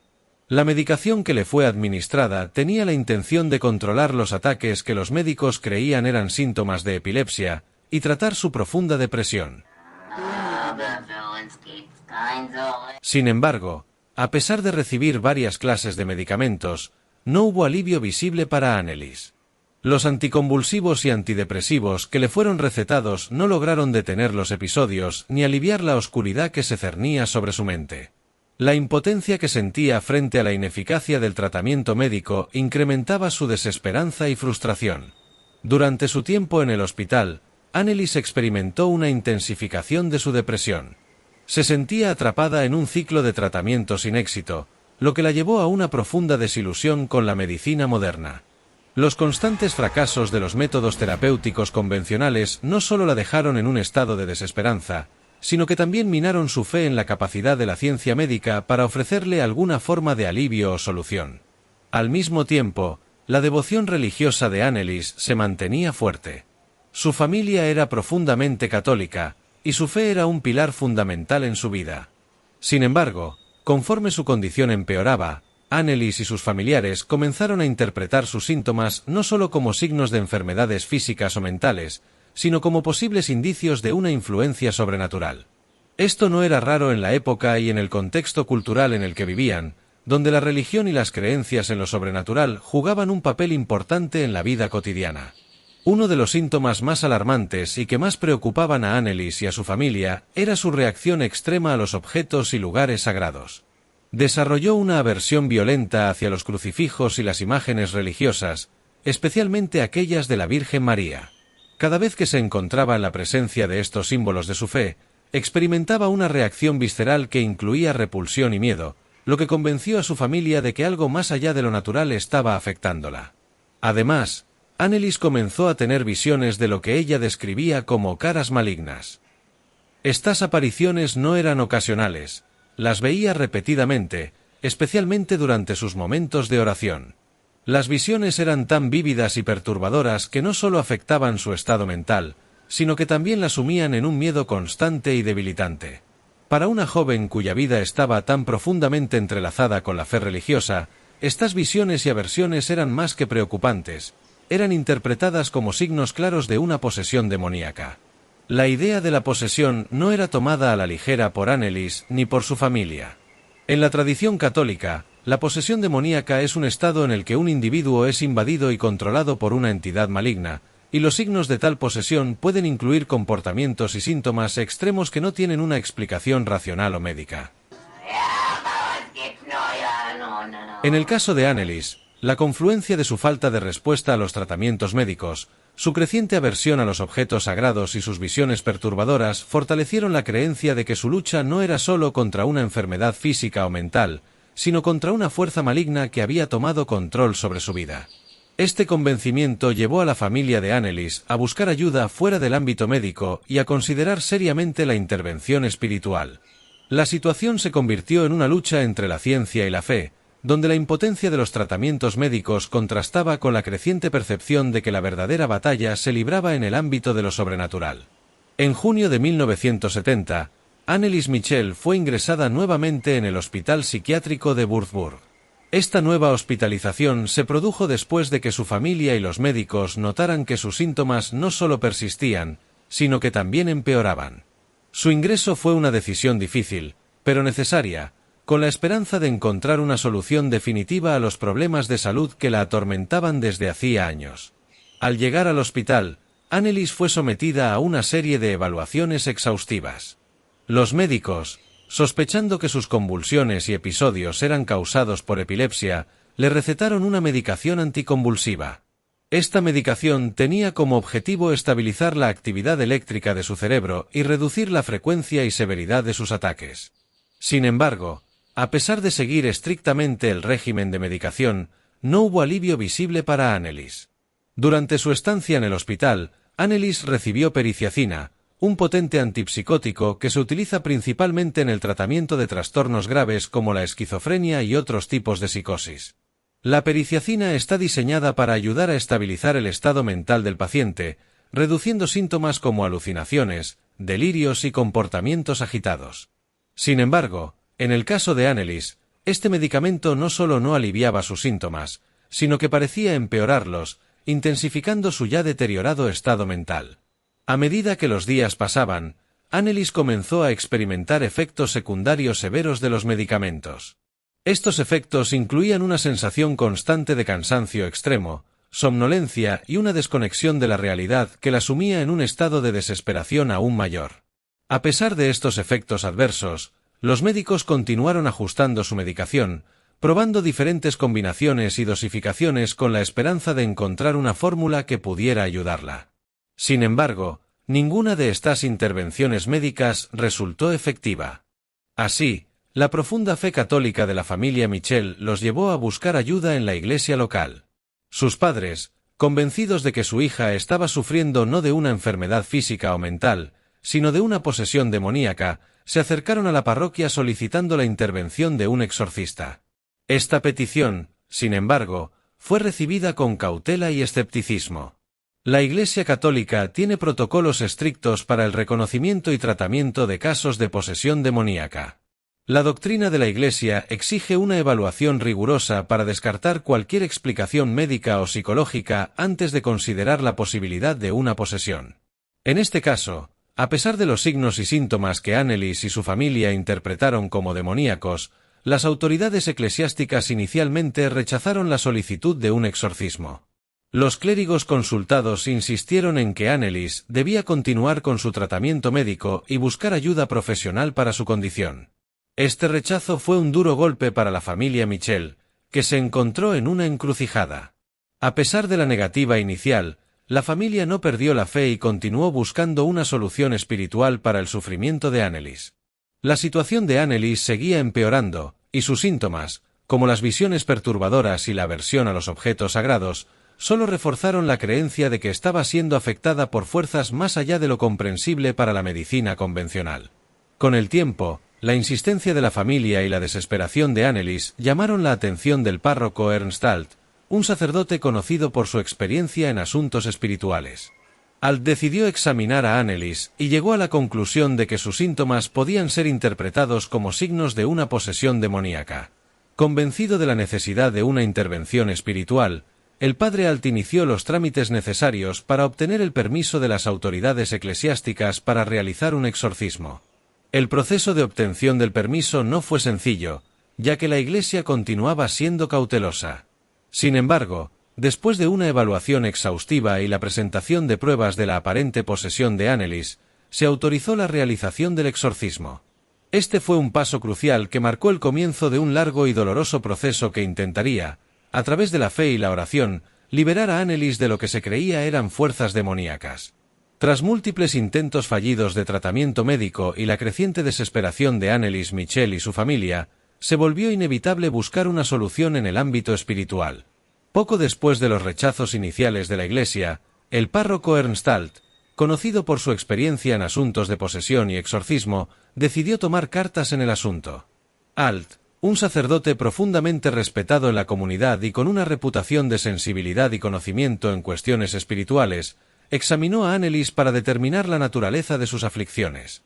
La medicación que le fue administrada tenía la intención de controlar los ataques que los médicos creían eran síntomas de epilepsia y tratar su profunda depresión. Sin embargo, a pesar de recibir varias clases de medicamentos, no hubo alivio visible para Annelies. Los anticonvulsivos y antidepresivos que le fueron recetados no lograron detener los episodios ni aliviar la oscuridad que se cernía sobre su mente. La impotencia que sentía frente a la ineficacia del tratamiento médico incrementaba su desesperanza y frustración. Durante su tiempo en el hospital, Annelies experimentó una intensificación de su depresión. Se sentía atrapada en un ciclo de tratamiento sin éxito, lo que la llevó a una profunda desilusión con la medicina moderna. Los constantes fracasos de los métodos terapéuticos convencionales no solo la dejaron en un estado de desesperanza, sino que también minaron su fe en la capacidad de la ciencia médica para ofrecerle alguna forma de alivio o solución. Al mismo tiempo, la devoción religiosa de Annelies se mantenía fuerte. Su familia era profundamente católica, y su fe era un pilar fundamental en su vida. Sin embargo, conforme su condición empeoraba, Annelies y sus familiares comenzaron a interpretar sus síntomas no solo como signos de enfermedades físicas o mentales, sino como posibles indicios de una influencia sobrenatural. Esto no era raro en la época y en el contexto cultural en el que vivían, donde la religión y las creencias en lo sobrenatural jugaban un papel importante en la vida cotidiana. Uno de los síntomas más alarmantes y que más preocupaban a Annelies y a su familia era su reacción extrema a los objetos y lugares sagrados. Desarrolló una aversión violenta hacia los crucifijos y las imágenes religiosas, especialmente aquellas de la Virgen María. Cada vez que se encontraba en la presencia de estos símbolos de su fe, experimentaba una reacción visceral que incluía repulsión y miedo, lo que convenció a su familia de que algo más allá de lo natural estaba afectándola. Además, Annelies comenzó a tener visiones de lo que ella describía como caras malignas. Estas apariciones no eran ocasionales, las veía repetidamente, especialmente durante sus momentos de oración. Las visiones eran tan vívidas y perturbadoras que no solo afectaban su estado mental, sino que también la sumían en un miedo constante y debilitante. Para una joven cuya vida estaba tan profundamente entrelazada con la fe religiosa, estas visiones y aversiones eran más que preocupantes, eran interpretadas como signos claros de una posesión demoníaca. La idea de la posesión no era tomada a la ligera por Annelies ni por su familia. En la tradición católica, la posesión demoníaca es un estado en el que un individuo es invadido y controlado por una entidad maligna, y los signos de tal posesión pueden incluir comportamientos y síntomas extremos que no tienen una explicación racional o médica. En el caso de Annelies, la confluencia de su falta de respuesta a los tratamientos médicos, su creciente aversión a los objetos sagrados y sus visiones perturbadoras fortalecieron la creencia de que su lucha no era solo contra una enfermedad física o mental, sino contra una fuerza maligna que había tomado control sobre su vida. Este convencimiento llevó a la familia de Annelies a buscar ayuda fuera del ámbito médico y a considerar seriamente la intervención espiritual. La situación se convirtió en una lucha entre la ciencia y la fe, donde la impotencia de los tratamientos médicos contrastaba con la creciente percepción de que la verdadera batalla se libraba en el ámbito de lo sobrenatural. En junio de 1970, Annelies Michel fue ingresada nuevamente en el Hospital Psiquiátrico de Würzburg. Esta nueva hospitalización se produjo después de que su familia y los médicos notaran que sus síntomas no solo persistían, sino que también empeoraban. Su ingreso fue una decisión difícil, pero necesaria, con la esperanza de encontrar una solución definitiva a los problemas de salud que la atormentaban desde hacía años. Al llegar al hospital, Annelies fue sometida a una serie de evaluaciones exhaustivas. Los médicos, sospechando que sus convulsiones y episodios eran causados por epilepsia, le recetaron una medicación anticonvulsiva. Esta medicación tenía como objetivo estabilizar la actividad eléctrica de su cerebro y reducir la frecuencia y severidad de sus ataques. Sin embargo, a pesar de seguir estrictamente el régimen de medicación, no hubo alivio visible para Annelies. Durante su estancia en el hospital, Annelies recibió periciacina, un potente antipsicótico que se utiliza principalmente en el tratamiento de trastornos graves como la esquizofrenia y otros tipos de psicosis. La periciacina está diseñada para ayudar a estabilizar el estado mental del paciente, reduciendo síntomas como alucinaciones, delirios y comportamientos agitados. Sin embargo, en el caso de Annelies, este medicamento no solo no aliviaba sus síntomas, sino que parecía empeorarlos, intensificando su ya deteriorado estado mental. A medida que los días pasaban, Annelies comenzó a experimentar efectos secundarios severos de los medicamentos. Estos efectos incluían una sensación constante de cansancio extremo, somnolencia y una desconexión de la realidad que la sumía en un estado de desesperación aún mayor. A pesar de estos efectos adversos, los médicos continuaron ajustando su medicación, probando diferentes combinaciones y dosificaciones con la esperanza de encontrar una fórmula que pudiera ayudarla. Sin embargo, ninguna de estas intervenciones médicas resultó efectiva. Así, la profunda fe católica de la familia Michel los llevó a buscar ayuda en la iglesia local. Sus padres, convencidos de que su hija estaba sufriendo no de una enfermedad física o mental, sino de una posesión demoníaca, se acercaron a la parroquia solicitando la intervención de un exorcista. Esta petición, sin embargo, fue recibida con cautela y escepticismo. La Iglesia Católica tiene protocolos estrictos para el reconocimiento y tratamiento de casos de posesión demoníaca. La doctrina de la Iglesia exige una evaluación rigurosa para descartar cualquier explicación médica o psicológica antes de considerar la posibilidad de una posesión. En este caso, a pesar de los signos y síntomas que Annelies y su familia interpretaron como demoníacos, las autoridades eclesiásticas inicialmente rechazaron la solicitud de un exorcismo. Los clérigos consultados insistieron en que Annelies debía continuar con su tratamiento médico y buscar ayuda profesional para su condición. Este rechazo fue un duro golpe para la familia Michel, que se encontró en una encrucijada. A pesar de la negativa inicial, la familia no perdió la fe y continuó buscando una solución espiritual para el sufrimiento de Annelies. La situación de Annelies seguía empeorando, y sus síntomas, como las visiones perturbadoras y la aversión a los objetos sagrados, solo reforzaron la creencia de que estaba siendo afectada por fuerzas más allá de lo comprensible para la medicina convencional. Con el tiempo, la insistencia de la familia y la desesperación de Annelies llamaron la atención del párroco Ernst Alt, un sacerdote conocido por su experiencia en asuntos espirituales. Alt decidió examinar a Annelies y llegó a la conclusión de que sus síntomas podían ser interpretados como signos de una posesión demoníaca. Convencido de la necesidad de una intervención espiritual, el padre Alt inició los trámites necesarios para obtener el permiso de las autoridades eclesiásticas para realizar un exorcismo. El proceso de obtención del permiso no fue sencillo, ya que la Iglesia continuaba siendo cautelosa. Sin embargo, después de una evaluación exhaustiva y la presentación de pruebas de la aparente posesión de Annelies, se autorizó la realización del exorcismo. Este fue un paso crucial que marcó el comienzo de un largo y doloroso proceso que intentaría, a través de la fe y la oración, liberar a Annelies de lo que se creía eran fuerzas demoníacas. Tras múltiples intentos fallidos de tratamiento médico y la creciente desesperación de Annelies Michel y su familia, se volvió inevitable buscar una solución en el ámbito espiritual. Poco después de los rechazos iniciales de la Iglesia, el párroco Ernst Alt, conocido por su experiencia en asuntos de posesión y exorcismo, decidió tomar cartas en el asunto. Alt, un sacerdote profundamente respetado en la comunidad y con una reputación de sensibilidad y conocimiento en cuestiones espirituales, examinó a Annelies para determinar la naturaleza de sus aflicciones.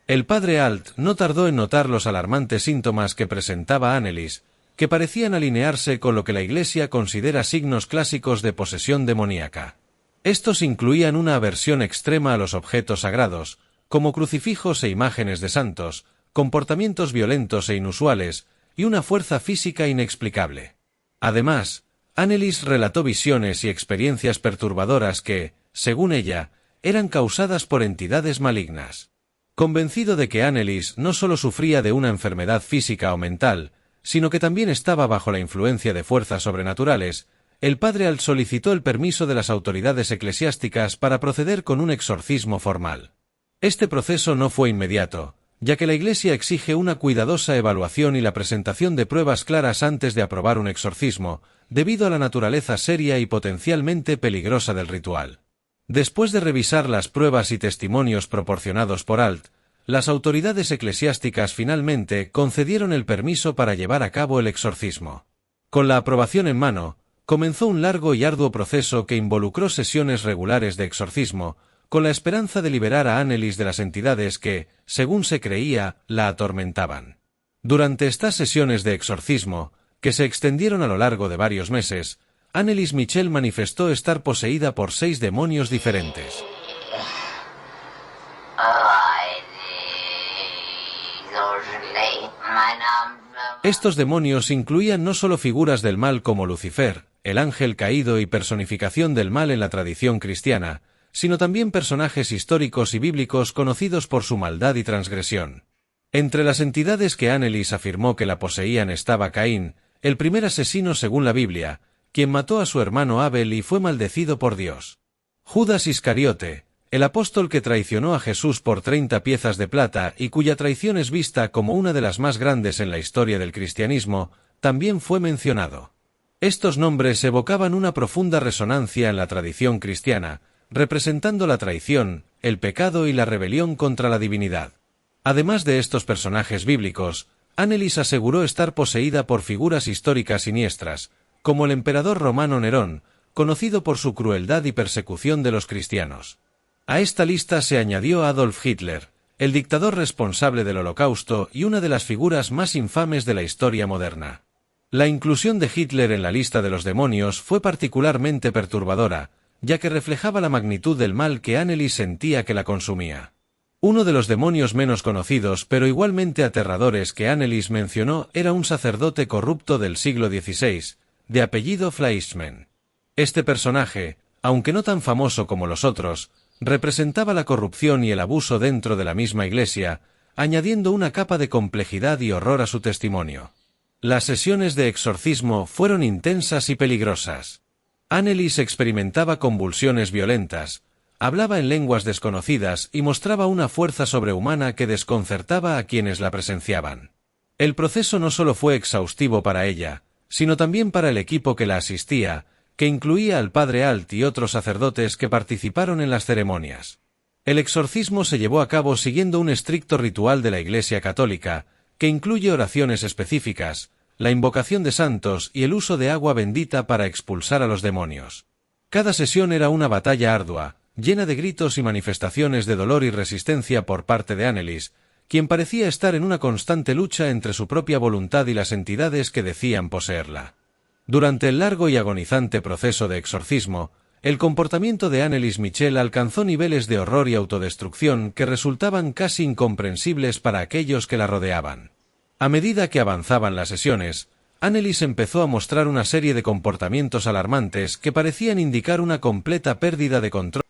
El padre Alt no tardó en notar los alarmantes síntomas que presentaba Annelies, que parecían alinearse con lo que la Iglesia considera signos clásicos de posesión demoníaca. Estos incluían una aversión extrema a los objetos sagrados, como crucifijos e imágenes de santos, comportamientos violentos e inusuales, y una fuerza física inexplicable. Además, Annelies relató visiones y experiencias perturbadoras que, según ella, eran causadas por entidades malignas. Convencido de que Annelies no solo sufría de una enfermedad física o mental, sino que también estaba bajo la influencia de fuerzas sobrenaturales, el padre Alt solicitó el permiso de las autoridades eclesiásticas para proceder con un exorcismo formal. Este proceso no fue inmediato, ya que la Iglesia exige una cuidadosa evaluación y la presentación de pruebas claras antes de aprobar un exorcismo, debido a la naturaleza seria y potencialmente peligrosa del ritual. Después de revisar las pruebas y testimonios proporcionados por Alt, las autoridades eclesiásticas finalmente concedieron el permiso para llevar a cabo el exorcismo. Con la aprobación en mano, comenzó un largo y arduo proceso que involucró sesiones regulares de exorcismo, con la esperanza de liberar a Annelies de las entidades que, según se creía, la atormentaban. Durante estas sesiones de exorcismo, que se extendieron a lo largo de varios meses, Annelies Michel manifestó estar poseída por 6 demonios diferentes. Estos demonios incluían no solo figuras del mal como Lucifer, el ángel caído y personificación del mal en la tradición cristiana, sino también personajes históricos y bíblicos conocidos por su maldad y transgresión. Entre las entidades que Annelies afirmó que la poseían estaba Caín, el primer asesino según la Biblia, quien mató a su hermano Abel y fue maldecido por Dios. Judas Iscariote, el apóstol que traicionó a Jesús por 30 piezas de plata y cuya traición es vista como una de las más grandes en la historia del cristianismo, también fue mencionado. Estos nombres evocaban una profunda resonancia en la tradición cristiana, representando la traición, el pecado y la rebelión contra la divinidad. Además de estos personajes bíblicos, Annelies aseguró estar poseída por figuras históricas siniestras, como el emperador romano Nerón, conocido por su crueldad y persecución de los cristianos. A esta lista se añadió Adolf Hitler, el dictador responsable del Holocausto y una de las figuras más infames de la historia moderna. La inclusión de Hitler en la lista de los demonios fue particularmente perturbadora, ya que reflejaba la magnitud del mal que Annelies sentía que la consumía. Uno de los demonios menos conocidos pero igualmente aterradores que Annelies mencionó era un sacerdote corrupto del siglo XVI, de apellido Fleischmann. Este personaje, aunque no tan famoso como los otros, representaba la corrupción y el abuso dentro de la misma iglesia, añadiendo una capa de complejidad y horror a su testimonio. Las sesiones de exorcismo fueron intensas y peligrosas. Annelies experimentaba convulsiones violentas, hablaba en lenguas desconocidas y mostraba una fuerza sobrehumana que desconcertaba a quienes la presenciaban. El proceso no solo fue exhaustivo para ella, sino también para el equipo que la asistía, que incluía al padre Alt y otros sacerdotes que participaron en las ceremonias. El exorcismo se llevó a cabo siguiendo un estricto ritual de la Iglesia Católica, que incluye oraciones específicas, la invocación de santos y el uso de agua bendita para expulsar a los demonios. Cada sesión era una batalla ardua, llena de gritos y manifestaciones de dolor y resistencia por parte de Annelies, quien parecía estar en una constante lucha entre su propia voluntad y las entidades que decían poseerla. Durante el largo y agonizante proceso de exorcismo, el comportamiento de Annelies Michel alcanzó niveles de horror y autodestrucción que resultaban casi incomprensibles para aquellos que la rodeaban. A medida que avanzaban las sesiones, Annelies empezó a mostrar una serie de comportamientos alarmantes que parecían indicar una completa pérdida de control.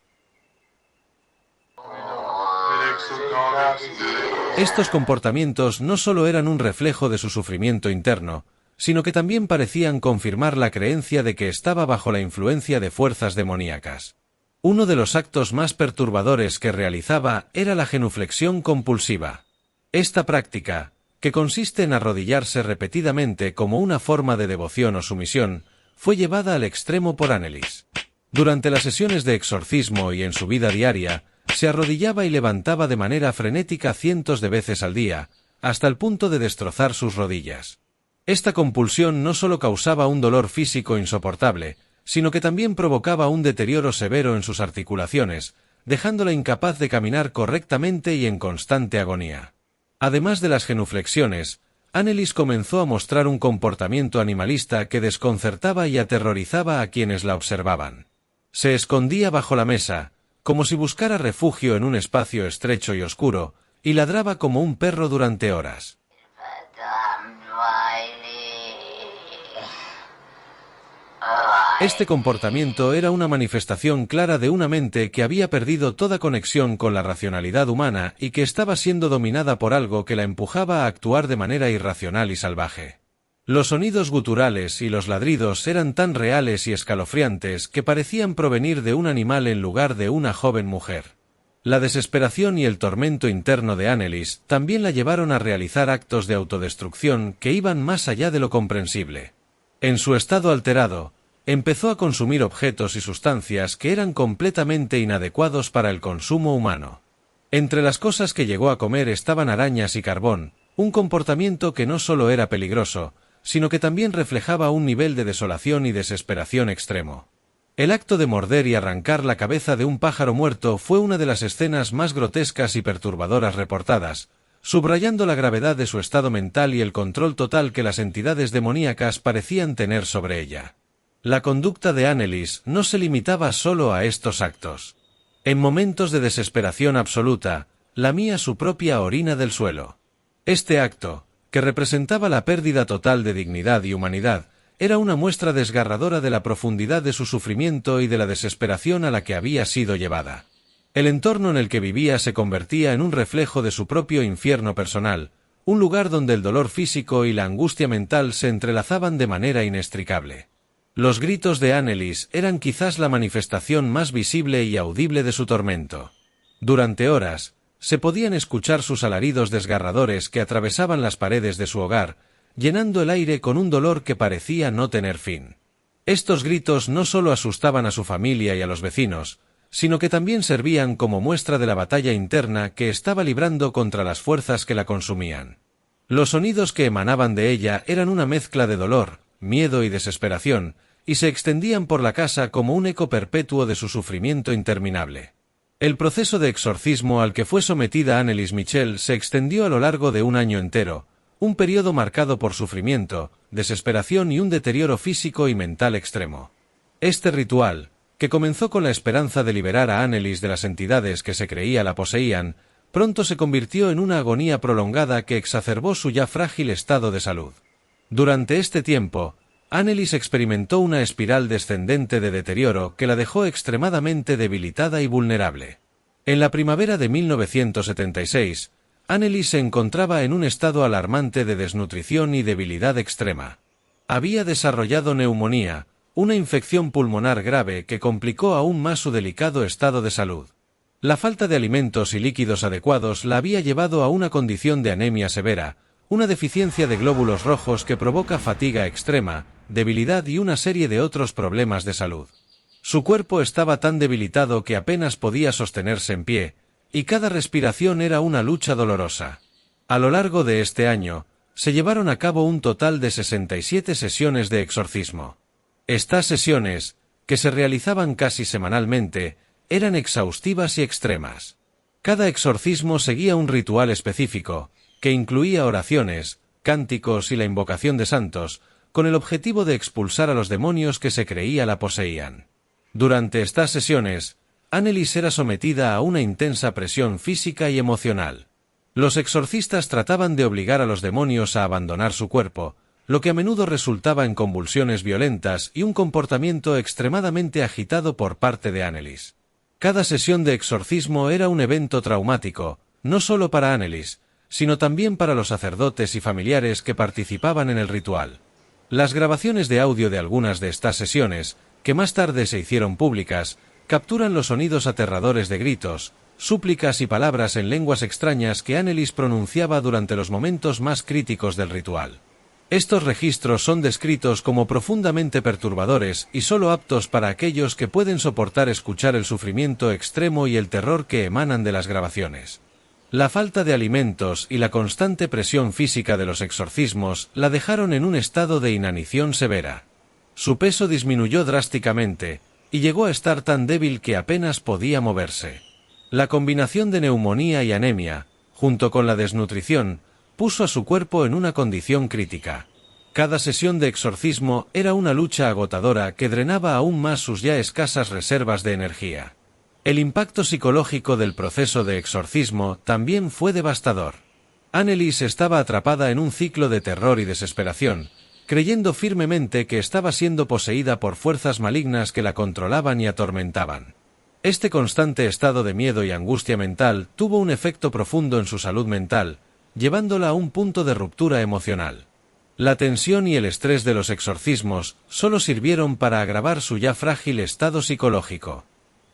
Estos comportamientos no solo eran un reflejo de su sufrimiento interno, sino que también parecían confirmar la creencia de que estaba bajo la influencia de fuerzas demoníacas. Uno de los actos más perturbadores que realizaba era la genuflexión compulsiva. Esta práctica, que consiste en arrodillarse repetidamente como una forma de devoción o sumisión, fue llevada al extremo por Annelies. Durante las sesiones de exorcismo y en su vida diaria, se arrodillaba y levantaba de manera frenética cientos de veces al día, hasta el punto de destrozar sus rodillas. Esta compulsión no solo causaba un dolor físico insoportable, sino que también provocaba un deterioro severo en sus articulaciones, dejándola incapaz de caminar correctamente y en constante agonía. Además de las genuflexiones, Annelies comenzó a mostrar un comportamiento animalista que desconcertaba y aterrorizaba a quienes la observaban. Se escondía bajo la mesa, como si buscara refugio en un espacio estrecho y oscuro, y ladraba como un perro durante horas. Este comportamiento era una manifestación clara de una mente que había perdido toda conexión con la racionalidad humana y que estaba siendo dominada por algo que la empujaba a actuar de manera irracional y salvaje. Los sonidos guturales y los ladridos eran tan reales y escalofriantes que parecían provenir de un animal en lugar de una joven mujer. La desesperación y el tormento interno de Annelies también la llevaron a realizar actos de autodestrucción que iban más allá de lo comprensible. En su estado alterado, empezó a consumir objetos y sustancias que eran completamente inadecuados para el consumo humano. Entre las cosas que llegó a comer estaban arañas y carbón, un comportamiento que no solo era peligroso, sino que también reflejaba un nivel de desolación y desesperación extremo. El acto de morder y arrancar la cabeza de un pájaro muerto fue una de las escenas más grotescas y perturbadoras reportadas, subrayando la gravedad de su estado mental y el control total que las entidades demoníacas parecían tener sobre ella. La conducta de Annelies no se limitaba solo a estos actos. En momentos de desesperación absoluta, lamía su propia orina del suelo. Este acto, que representaba la pérdida total de dignidad y humanidad, era una muestra desgarradora de la profundidad de su sufrimiento y de la desesperación a la que había sido llevada. El entorno en el que vivía se convertía en un reflejo de su propio infierno personal, un lugar donde el dolor físico y la angustia mental se entrelazaban de manera inextricable. Los gritos de Annelies eran quizás la manifestación más visible y audible de su tormento. Durante horas, se podían escuchar sus alaridos desgarradores que atravesaban las paredes de su hogar, llenando el aire con un dolor que parecía no tener fin. Estos gritos no solo asustaban a su familia y a los vecinos, sino que también servían como muestra de la batalla interna que estaba librando contra las fuerzas que la consumían. Los sonidos que emanaban de ella eran una mezcla de dolor, miedo y desesperación, y se extendían por la casa como un eco perpetuo de su sufrimiento interminable. El proceso de exorcismo al que fue sometida Anneliese Michel se extendió a lo largo de un año entero, un periodo marcado por sufrimiento, desesperación y un deterioro físico y mental extremo. Este ritual, que comenzó con la esperanza de liberar a Anneliese de las entidades que se creía la poseían, pronto se convirtió en una agonía prolongada que exacerbó su ya frágil estado de salud. Durante este tiempo, Anneliese experimentó una espiral descendente de deterioro que la dejó extremadamente debilitada y vulnerable. En la primavera de 1976, Anneliese se encontraba en un estado alarmante de desnutrición y debilidad extrema. Había desarrollado neumonía, una infección pulmonar grave que complicó aún más su delicado estado de salud. La falta de alimentos y líquidos adecuados la había llevado a una condición de anemia severa, una deficiencia de glóbulos rojos que provoca fatiga extrema, debilidad y una serie de otros problemas de salud. Su cuerpo estaba tan debilitado que apenas podía sostenerse en pie, y cada respiración era una lucha dolorosa. A lo largo de este año, se llevaron a cabo un total de 67 sesiones de exorcismo. Estas sesiones, que se realizaban casi semanalmente, eran exhaustivas y extremas. Cada exorcismo seguía un ritual específico, que incluía oraciones, cánticos y la invocación de santos, con el objetivo de expulsar a los demonios que se creía la poseían. Durante estas sesiones, Anneliese era sometida a una intensa presión física y emocional. Los exorcistas trataban de obligar a los demonios a abandonar su cuerpo, lo que a menudo resultaba en convulsiones violentas y un comportamiento extremadamente agitado por parte de Anneliese. Cada sesión de exorcismo era un evento traumático, no solo para Anneliese, sino también para los sacerdotes y familiares que participaban en el ritual. Las grabaciones de audio de algunas de estas sesiones, que más tarde se hicieron públicas, capturan los sonidos aterradores de gritos, súplicas y palabras en lenguas extrañas que Anneliese pronunciaba durante los momentos más críticos del ritual. Estos registros son descritos como profundamente perturbadores y solo aptos para aquellos que pueden soportar escuchar el sufrimiento extremo y el terror que emanan de las grabaciones. La falta de alimentos y la constante presión física de los exorcismos la dejaron en un estado de inanición severa. Su peso disminuyó drásticamente, y llegó a estar tan débil que apenas podía moverse. La combinación de neumonía y anemia, junto con la desnutrición, puso a su cuerpo en una condición crítica. Cada sesión de exorcismo era una lucha agotadora que drenaba aún más sus ya escasas reservas de energía. El impacto psicológico del proceso de exorcismo también fue devastador. Anneliese estaba atrapada en un ciclo de terror y desesperación, creyendo firmemente que estaba siendo poseída por fuerzas malignas que la controlaban y atormentaban. Este constante estado de miedo y angustia mental tuvo un efecto profundo en su salud mental, llevándola a un punto de ruptura emocional. La tensión y el estrés de los exorcismos solo sirvieron para agravar su ya frágil estado psicológico.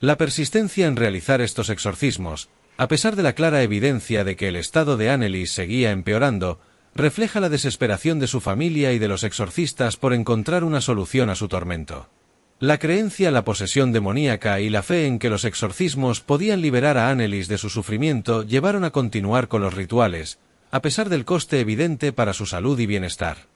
La persistencia en realizar estos exorcismos, a pesar de la clara evidencia de que el estado de Anneliese seguía empeorando, refleja la desesperación de su familia y de los exorcistas por encontrar una solución a su tormento. La creencia en la posesión demoníaca y la fe en que los exorcismos podían liberar a Anneliese de su sufrimiento llevaron a continuar con los rituales, a pesar del coste evidente para su salud y bienestar.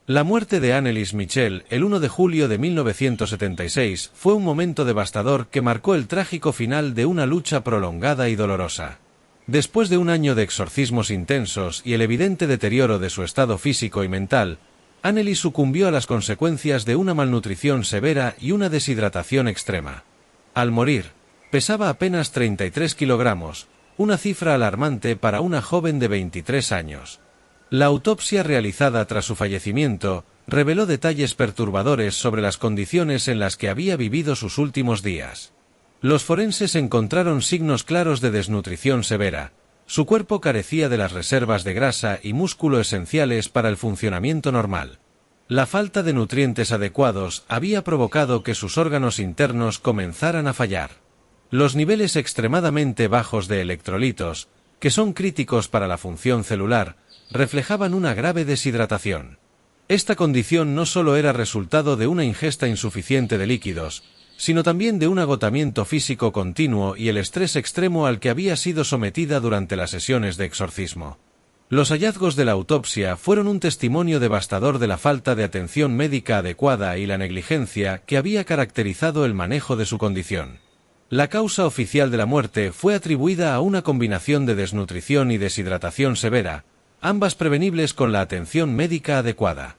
La muerte de Anneliese Michel el 1 de julio de 1976 fue un momento devastador que marcó el trágico final de una lucha prolongada y dolorosa. Después de un año de exorcismos intensos y el evidente deterioro de su estado físico y mental, Anneliese sucumbió a las consecuencias de una malnutrición severa y una deshidratación extrema. Al morir, pesaba apenas 33 kilogramos, una cifra alarmante para una joven de 23 años. La autopsia realizada tras su fallecimiento reveló detalles perturbadores sobre las condiciones en las que había vivido sus últimos días. Los forenses encontraron signos claros de desnutrición severa. Su cuerpo carecía de las reservas de grasa y músculo esenciales para el funcionamiento normal. La falta de nutrientes adecuados había provocado que sus órganos internos comenzaran a fallar. Los niveles extremadamente bajos de electrolitos, que son críticos para la función celular, reflejaban una grave deshidratación. Esta condición no solo era resultado de una ingesta insuficiente de líquidos, sino también de un agotamiento físico continuo y el estrés extremo al que había sido sometida durante las sesiones de exorcismo. Los hallazgos de la autopsia fueron un testimonio devastador de la falta de atención médica adecuada y la negligencia que había caracterizado el manejo de su condición. La causa oficial de la muerte fue atribuida a una combinación de desnutrición y deshidratación severa, ambas prevenibles con la atención médica adecuada.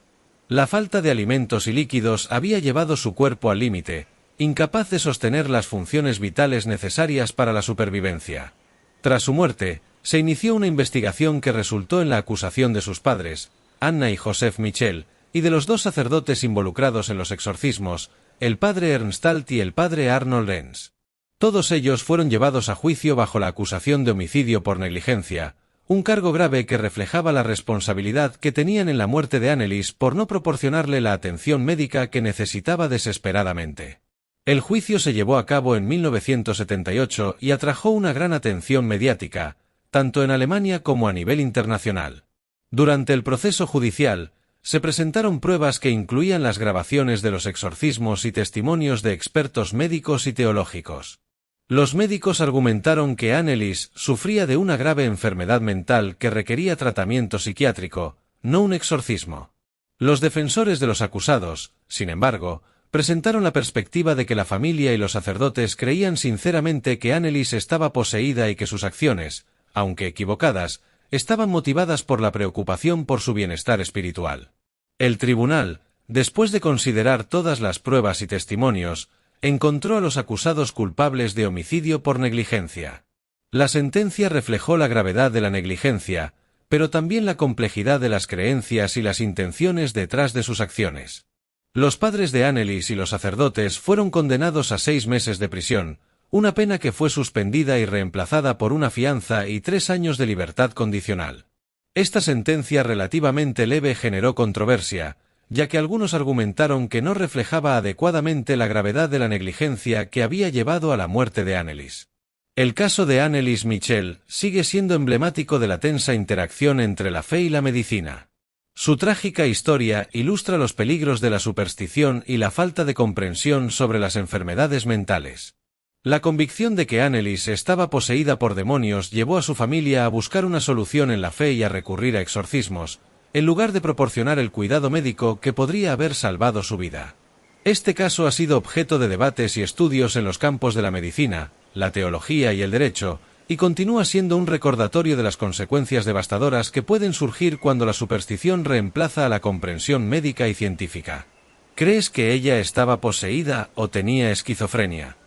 La falta de alimentos y líquidos había llevado su cuerpo al límite, incapaz de sostener las funciones vitales necesarias para la supervivencia. Tras su muerte, se inició una investigación que resultó en la acusación de sus padres, Anna y Joseph Michel, y de los dos sacerdotes involucrados en los exorcismos, el padre Ernst Alt y el padre Arnold Lenz. Todos ellos fueron llevados a juicio bajo la acusación de homicidio por negligencia, un cargo grave que reflejaba la responsabilidad que tenían en la muerte de Annelies por no proporcionarle la atención médica que necesitaba desesperadamente. El juicio se llevó a cabo en 1978 y atrajo una gran atención mediática, tanto en Alemania como a nivel internacional. Durante el proceso judicial, se presentaron pruebas que incluían las grabaciones de los exorcismos y testimonios de expertos médicos y teológicos. Los médicos argumentaron que Annelies sufría de una grave enfermedad mental que requería tratamiento psiquiátrico, no un exorcismo. Los defensores de los acusados, sin embargo, presentaron la perspectiva de que la familia y los sacerdotes creían sinceramente que Annelies estaba poseída y que sus acciones, aunque equivocadas, estaban motivadas por la preocupación por su bienestar espiritual. El tribunal, después de considerar todas las pruebas y testimonios, encontró a los acusados culpables de homicidio por negligencia. La sentencia reflejó la gravedad de la negligencia, pero también la complejidad de las creencias y las intenciones detrás de sus acciones. Los padres de Annelies y los sacerdotes fueron condenados a 6 meses de prisión, una pena que fue suspendida y reemplazada por una fianza y 3 años de libertad condicional. Esta sentencia relativamente leve generó controversia, ya que algunos argumentaron que no reflejaba adecuadamente la gravedad de la negligencia que había llevado a la muerte de Annelies. El caso de Annelies Michel sigue siendo emblemático de la tensa interacción entre la fe y la medicina. Su trágica historia ilustra los peligros de la superstición y la falta de comprensión sobre las enfermedades mentales. La convicción de que Annelies estaba poseída por demonios llevó a su familia a buscar una solución en la fe y a recurrir a exorcismos, en lugar de proporcionar el cuidado médico que podría haber salvado su vida. Este caso ha sido objeto de debates y estudios en los campos de la medicina, la teología y el derecho, y continúa siendo un recordatorio de las consecuencias devastadoras que pueden surgir cuando la superstición reemplaza a la comprensión médica y científica. ¿Crees que ella estaba poseída o tenía esquizofrenia?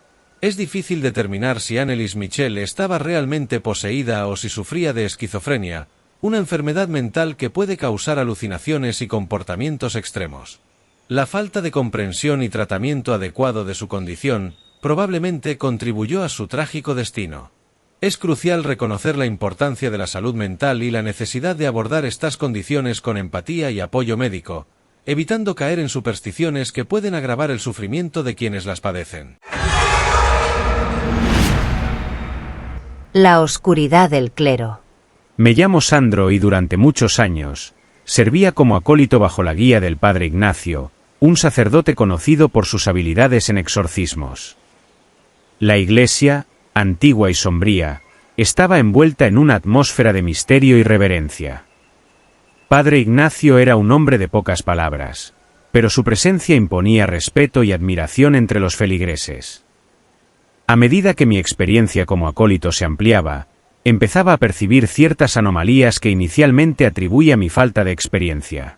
Es difícil determinar si Annelies Michel estaba realmente poseída o si sufría de esquizofrenia, una enfermedad mental que puede causar alucinaciones y comportamientos extremos. La falta de comprensión y tratamiento adecuado de su condición probablemente contribuyó a su trágico destino. Es crucial reconocer la importancia de la salud mental y la necesidad de abordar estas condiciones con empatía y apoyo médico, evitando caer en supersticiones que pueden agravar el sufrimiento de quienes las padecen. La oscuridad del clero. Me llamo Sandro y durante muchos años servía como acólito bajo la guía del padre Ignacio, un sacerdote conocido por sus habilidades en exorcismos. La iglesia, antigua y sombría, estaba envuelta en una atmósfera de misterio y reverencia. Padre Ignacio era un hombre de pocas palabras, pero su presencia imponía respeto y admiración entre los feligreses. A medida que mi experiencia como acólito se ampliaba, empezaba a percibir ciertas anomalías que inicialmente atribuía a mi falta de experiencia.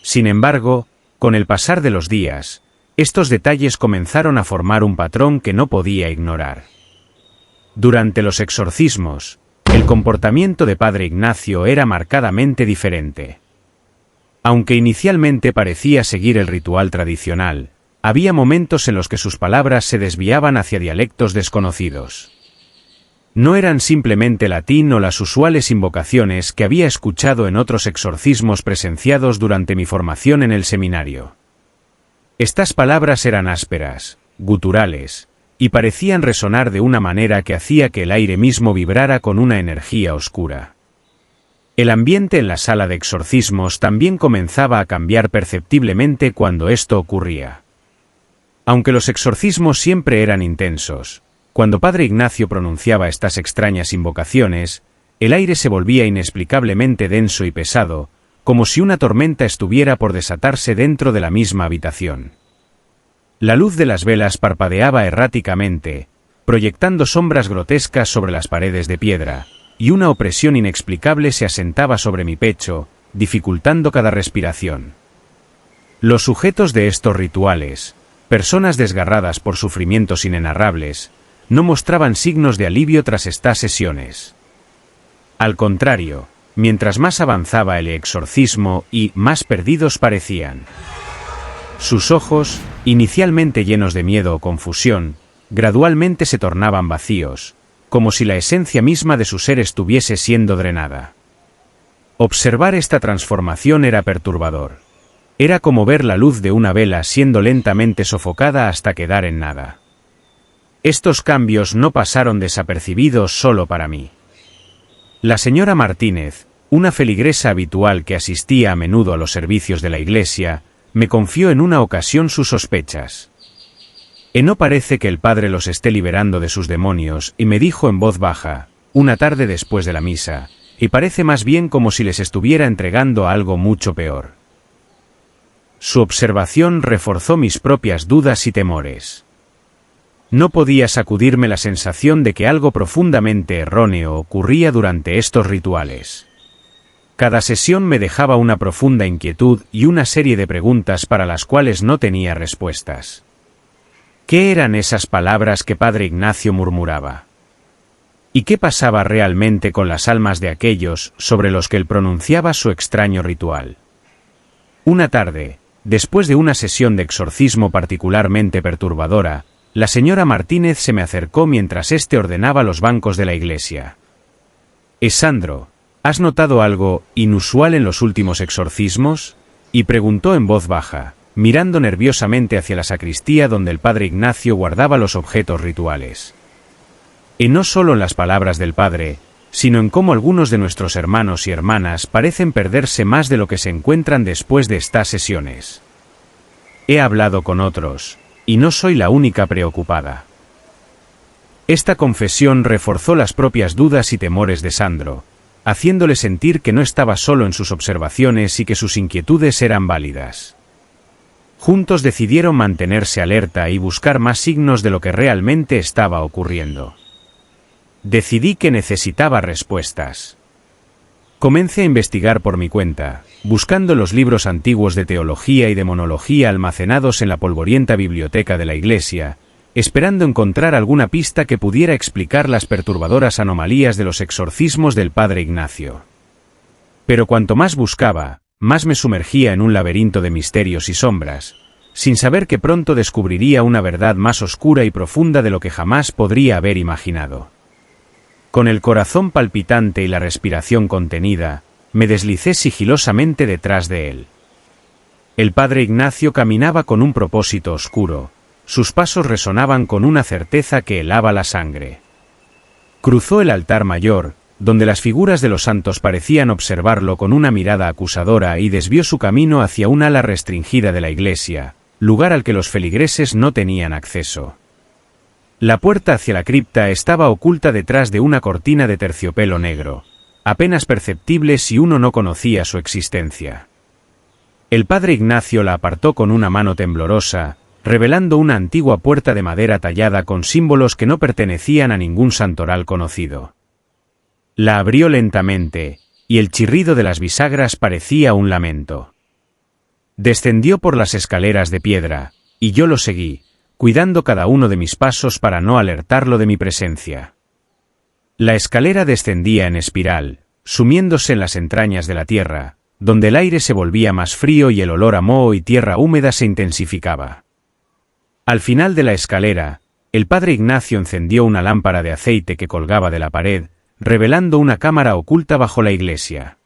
Sin embargo, con el pasar de los días, estos detalles comenzaron a formar un patrón que no podía ignorar. Durante los exorcismos, el comportamiento de Padre Ignacio era marcadamente diferente. Aunque inicialmente parecía seguir el ritual tradicional, había momentos en los que sus palabras se desviaban hacia dialectos desconocidos. No eran simplemente latín o las usuales invocaciones que había escuchado en otros exorcismos presenciados durante mi formación en el seminario. Estas palabras eran ásperas, guturales, y parecían resonar de una manera que hacía que el aire mismo vibrara con una energía oscura. El ambiente en la sala de exorcismos también comenzaba a cambiar perceptiblemente cuando esto ocurría. Aunque los exorcismos siempre eran intensos, cuando Padre Ignacio pronunciaba estas extrañas invocaciones, El aire se volvía inexplicablemente denso y pesado, como si una tormenta estuviera por desatarse dentro de la misma habitación. La luz de las velas parpadeaba erráticamente, proyectando sombras grotescas sobre las paredes de piedra, y una opresión inexplicable se asentaba sobre mi pecho, dificultando cada respiración. Los sujetos de estos rituales, personas desgarradas por sufrimientos inenarrables, no mostraban signos de alivio tras estas sesiones. Al contrario, mientras más avanzaba el exorcismo y más perdidos parecían. Sus ojos, inicialmente llenos de miedo o confusión, gradualmente se tornaban vacíos, como si la esencia misma de su ser estuviese siendo drenada. Observar esta transformación era perturbador. Era como ver la luz de una vela siendo lentamente sofocada hasta quedar en nada. Estos cambios no pasaron desapercibidos solo para mí. La señora Martínez, una feligresa habitual que asistía a menudo a los servicios de la iglesia, me confió en una ocasión sus sospechas. No parece que el padre los esté liberando de sus demonios, y me dijo en voz baja, una tarde después de la misa, y parece más bien como si les estuviera entregando a algo mucho peor. Su observación reforzó mis propias dudas y temores. No podía sacudirme la sensación de que algo profundamente erróneo ocurría durante estos rituales. Cada sesión me dejaba una profunda inquietud y una serie de preguntas para las cuales no tenía respuestas. ¿Qué eran esas palabras que Padre Ignacio murmuraba? ¿Y qué pasaba realmente con las almas de aquellos sobre los que él pronunciaba su extraño ritual? Una tarde, después de una sesión de exorcismo particularmente perturbadora, la señora Martínez se me acercó mientras éste ordenaba los bancos de la iglesia. «Sandro, ¿has notado algo inusual en los últimos exorcismos?», y preguntó en voz baja, mirando nerviosamente hacia la sacristía donde el padre Ignacio guardaba los objetos rituales. Y no solo en las palabras del padre, sino en cómo algunos de nuestros hermanos y hermanas parecen perderse más de lo que se encuentran después de estas sesiones. He hablado con otros, y no soy la única preocupada. Esta confesión reforzó las propias dudas y temores de Sandro, haciéndole sentir que no estaba solo en sus observaciones y que sus inquietudes eran válidas. Juntos decidieron mantenerse alerta y buscar más signos de lo que realmente estaba ocurriendo. Decidí que necesitaba respuestas. Comencé a investigar por mi cuenta, buscando los libros antiguos de teología y demonología almacenados en la polvorienta biblioteca de la iglesia, esperando encontrar alguna pista que pudiera explicar las perturbadoras anomalías de los exorcismos del padre Ignacio. Pero cuanto más buscaba, más me sumergía en un laberinto de misterios y sombras, sin saber que pronto descubriría una verdad más oscura y profunda de lo que jamás podría haber imaginado. Con el corazón palpitante y la respiración contenida, me deslicé sigilosamente detrás de él. El padre Ignacio caminaba con un propósito oscuro, sus pasos resonaban con una certeza que helaba la sangre. Cruzó el altar mayor, donde las figuras de los santos parecían observarlo con una mirada acusadora, y desvió su camino hacia un ala restringida de la iglesia, lugar al que los feligreses no tenían acceso. La puerta hacia la cripta estaba oculta detrás de una cortina de terciopelo negro, apenas perceptible si uno no conocía su existencia. El padre Ignacio la apartó con una mano temblorosa, revelando una antigua puerta de madera tallada con símbolos que no pertenecían a ningún santoral conocido. La abrió lentamente, y el chirrido de las bisagras parecía un lamento. Descendió por las escaleras de piedra, y yo lo seguí, cuidando cada uno de mis pasos para no alertarlo de mi presencia. La escalera descendía en espiral, sumiéndose en las entrañas de la tierra, donde el aire se volvía más frío y el olor a moho y tierra húmeda se intensificaba. Al final de la escalera, el padre Ignacio encendió una lámpara de aceite que colgaba de la pared, revelando una cámara oculta bajo la iglesia.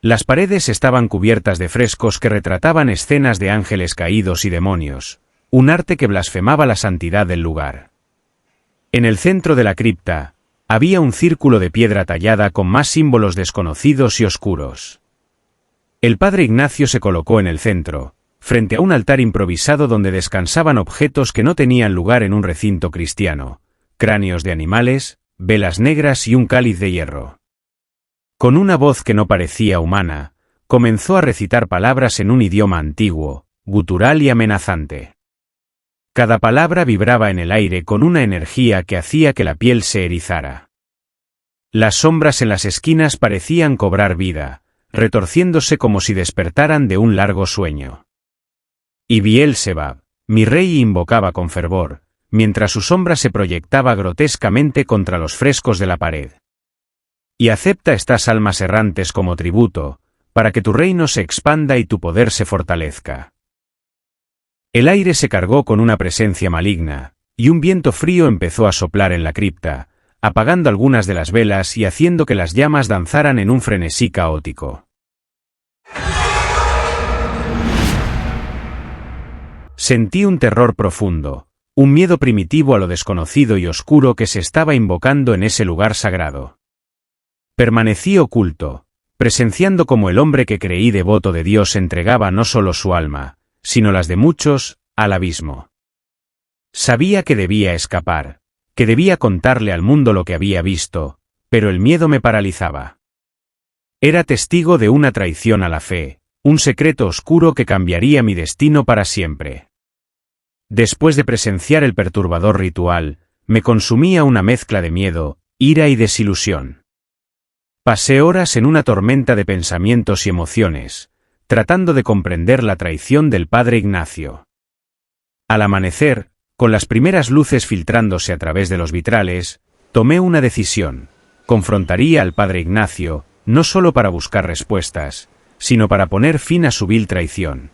Las paredes estaban cubiertas de frescos que retrataban escenas de ángeles caídos y demonios, un arte que blasfemaba la santidad del lugar. En el centro de la cripta, había un círculo de piedra tallada con más símbolos desconocidos y oscuros. El padre Ignacio se colocó en el centro, frente a un altar improvisado donde descansaban objetos que no tenían lugar en un recinto cristiano, cráneos de animales, velas negras y un cáliz de hierro. Con una voz que no parecía humana, comenzó a recitar palabras en un idioma antiguo, gutural y amenazante. Cada palabra vibraba en el aire con una energía que hacía que la piel se erizara. Las sombras en las esquinas parecían cobrar vida, retorciéndose como si despertaran de un largo sueño. Y Bielzebub, mi rey, invocaba con fervor, mientras su sombra se proyectaba grotescamente contra los frescos de la pared. Y acepta estas almas errantes como tributo, para que tu reino se expanda y tu poder se fortalezca. El aire se cargó con una presencia maligna, y un viento frío empezó a soplar en la cripta, apagando algunas de las velas y haciendo que las llamas danzaran en un frenesí caótico. Sentí un terror profundo, un miedo primitivo a lo desconocido y oscuro que se estaba invocando en ese lugar sagrado. Permanecí oculto, presenciando cómo el hombre que creí devoto de Dios entregaba no solo su alma, sino las de muchos, al abismo. Sabía que debía escapar, que debía contarle al mundo lo que había visto, pero el miedo me paralizaba. Era testigo de una traición a la fe, un secreto oscuro que cambiaría mi destino para siempre. Después de presenciar el perturbador ritual, me consumía una mezcla de miedo, ira y desilusión. Pasé horas en una tormenta de pensamientos y emociones, tratando de comprender la traición del padre Ignacio. Al amanecer, con las primeras luces filtrándose a través de los vitrales, tomé una decisión: confrontaría al padre Ignacio, no solo para buscar respuestas, sino para poner fin a su vil traición.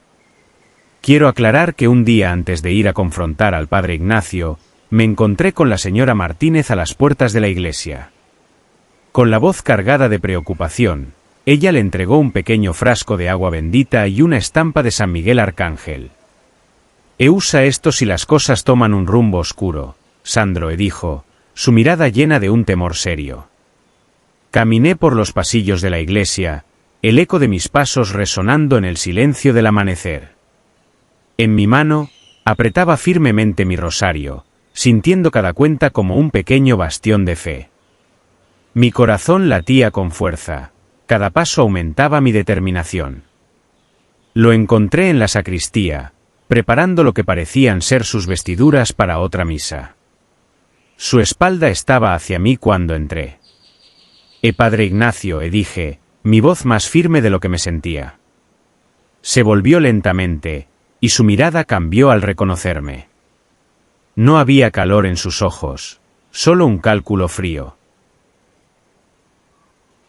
Quiero aclarar que un día antes de ir a confrontar al padre Ignacio, me encontré con la señora Martínez a las puertas de la iglesia. Con la voz cargada de preocupación, ella le entregó un pequeño frasco de agua bendita y una estampa de San Miguel Arcángel. Usa esto si las cosas toman un rumbo oscuro, Sandro, dijo, su mirada llena de un temor serio. Caminé por los pasillos de la iglesia, el eco de mis pasos resonando en el silencio del amanecer. En mi mano, apretaba firmemente mi rosario, sintiendo cada cuenta como un pequeño bastión de fe. Mi corazón latía con fuerza, cada paso aumentaba mi determinación. Lo encontré en la sacristía, preparando lo que parecían ser sus vestiduras para otra misa. Su espalda estaba hacia mí cuando entré. Padre Ignacio, dije, mi voz más firme de lo que me sentía. Se volvió lentamente, y su mirada cambió al reconocerme. No había calor en sus ojos, solo un cálculo frío.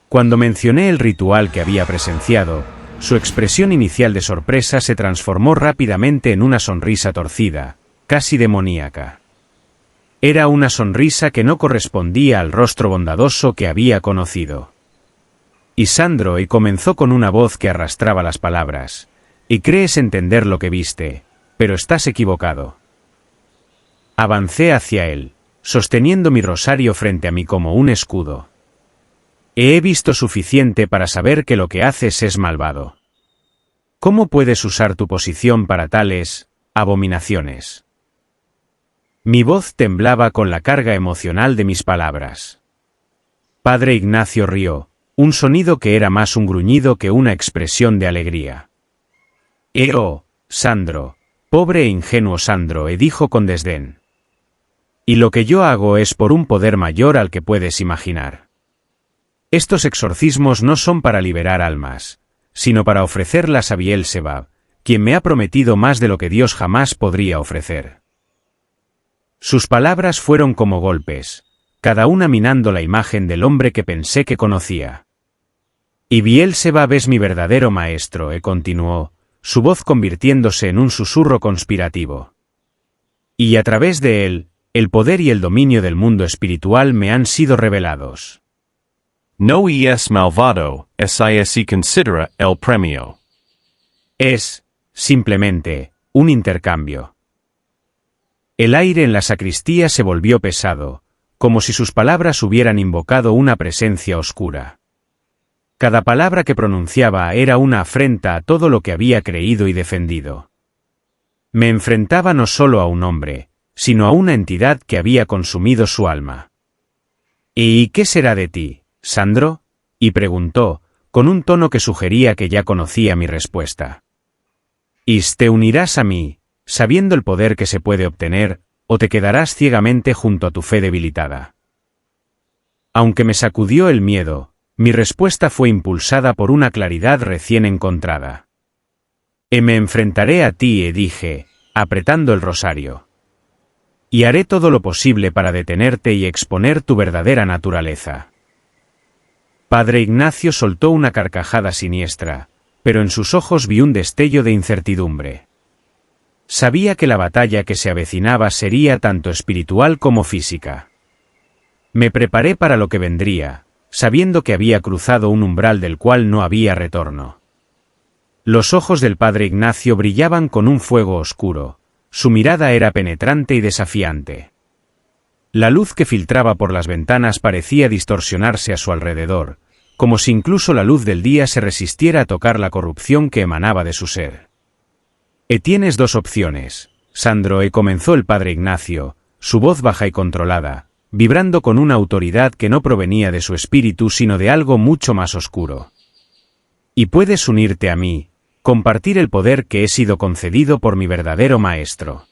Cuando mencioné el ritual que había presenciado, su expresión inicial de sorpresa se transformó rápidamente en una sonrisa torcida, casi demoníaca. Era una sonrisa que no correspondía al rostro bondadoso que había conocido. Y Sandro comenzó con una voz que arrastraba las palabras. Y crees entender lo que viste, pero estás equivocado. Avancé hacia él, sosteniendo mi rosario frente a mí como un escudo. He visto suficiente para saber que lo que haces es malvado. ¿Cómo puedes usar tu posición para tales abominaciones? Mi voz temblaba con la carga emocional de mis palabras. Padre Ignacio rió, un sonido que era más un gruñido que una expresión de alegría. Oh, Sandro, pobre e ingenuo Sandro, dijo con desdén. Y lo que yo hago es por un poder mayor al que puedes imaginar. Estos exorcismos no son para liberar almas, sino para ofrecerlas a Bielzebub, quien me ha prometido más de lo que Dios jamás podría ofrecer. Sus palabras fueron como golpes, cada una minando la imagen del hombre que pensé que conocía. Y Bielzebub es mi verdadero maestro, continuó, su voz convirtiéndose en un susurro conspirativo. Y a través de él, el poder y el dominio del mundo espiritual me han sido revelados. No es malvado, si considera el premio. Es, simplemente, un intercambio. El aire en la sacristía se volvió pesado, como si sus palabras hubieran invocado una presencia oscura. Cada palabra que pronunciaba era una afrenta a todo lo que había creído y defendido. Me enfrentaba no solo a un hombre, sino a una entidad que había consumido su alma. ¿Y qué será de ti, Sandro? Y preguntó, con un tono que sugería que ya conocía mi respuesta. ¿Y te unirás a mí, sabiendo el poder que se puede obtener, o te quedarás ciegamente junto a tu fe debilitada? Aunque me sacudió el miedo, mi respuesta fue impulsada por una claridad recién encontrada. Me enfrentaré a ti, dije, apretando el rosario. Y haré todo lo posible para detenerte y exponer tu verdadera naturaleza. Padre Ignacio soltó una carcajada siniestra, pero en sus ojos vi un destello de incertidumbre. Sabía que la batalla que se avecinaba sería tanto espiritual como física. Me preparé para lo que vendría, sabiendo que había cruzado un umbral del cual no había retorno. Los ojos del Padre Ignacio brillaban con un fuego oscuro, su mirada era penetrante y desafiante. La luz que filtraba por las ventanas parecía distorsionarse a su alrededor, como si incluso la luz del día se resistiera a tocar la corrupción que emanaba de su ser. Tienes dos opciones, Sandro, comenzó el Padre Ignacio, su voz baja y controlada, vibrando con una autoridad que no provenía de su espíritu sino de algo mucho más oscuro. Y puedes unirte a mí, compartir el poder que he sido concedido por mi verdadero maestro.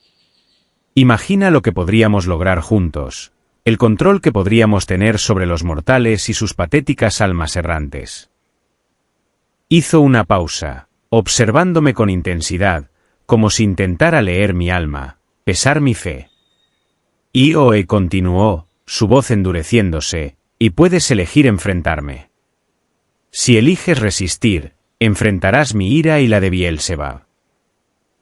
Imagina lo que podríamos lograr juntos, el control que podríamos tener sobre los mortales y sus patéticas almas errantes. Hizo una pausa, observándome con intensidad, como si intentara leer mi alma, pesar mi fe. Y continuó, su voz endureciéndose, y puedes elegir enfrentarme. Si eliges resistir, enfrentarás mi ira y la de Bielzebub.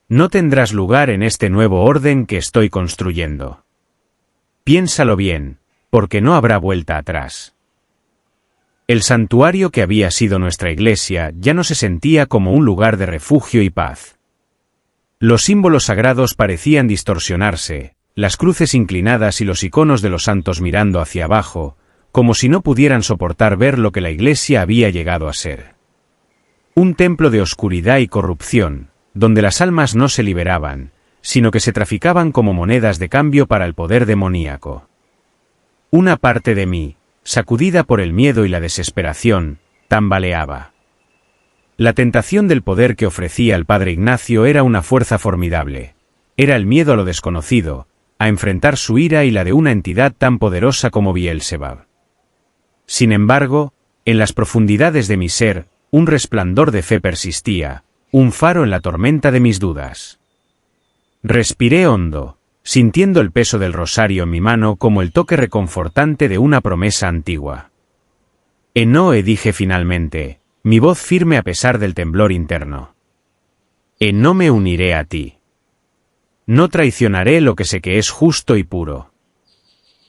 No tendrás lugar en este nuevo orden que estoy construyendo. Piénsalo bien, porque no habrá vuelta atrás. El santuario que había sido nuestra iglesia ya no se sentía como un lugar de refugio y paz. Los símbolos sagrados parecían distorsionarse, las cruces inclinadas y los iconos de los santos mirando hacia abajo, como si no pudieran soportar ver lo que la iglesia había llegado a ser. Un templo de oscuridad y corrupción, donde las almas no se liberaban, sino que se traficaban como monedas de cambio para el poder demoníaco. Una parte de mí, sacudida por el miedo y la desesperación, tambaleaba. La tentación del poder que ofrecía el Padre Ignacio era una fuerza formidable. Era el miedo a lo desconocido, a enfrentar su ira y la de una entidad tan poderosa como Bielzebub. Sin embargo, en las profundidades de mi ser, un resplandor de fe persistía, un faro en la tormenta de mis dudas. Respiré hondo, sintiendo el peso del rosario en mi mano como el toque reconfortante de una promesa antigua. No, dije finalmente, mi voz firme a pesar del temblor interno. No me uniré a ti. No traicionaré lo que sé que es justo y puro.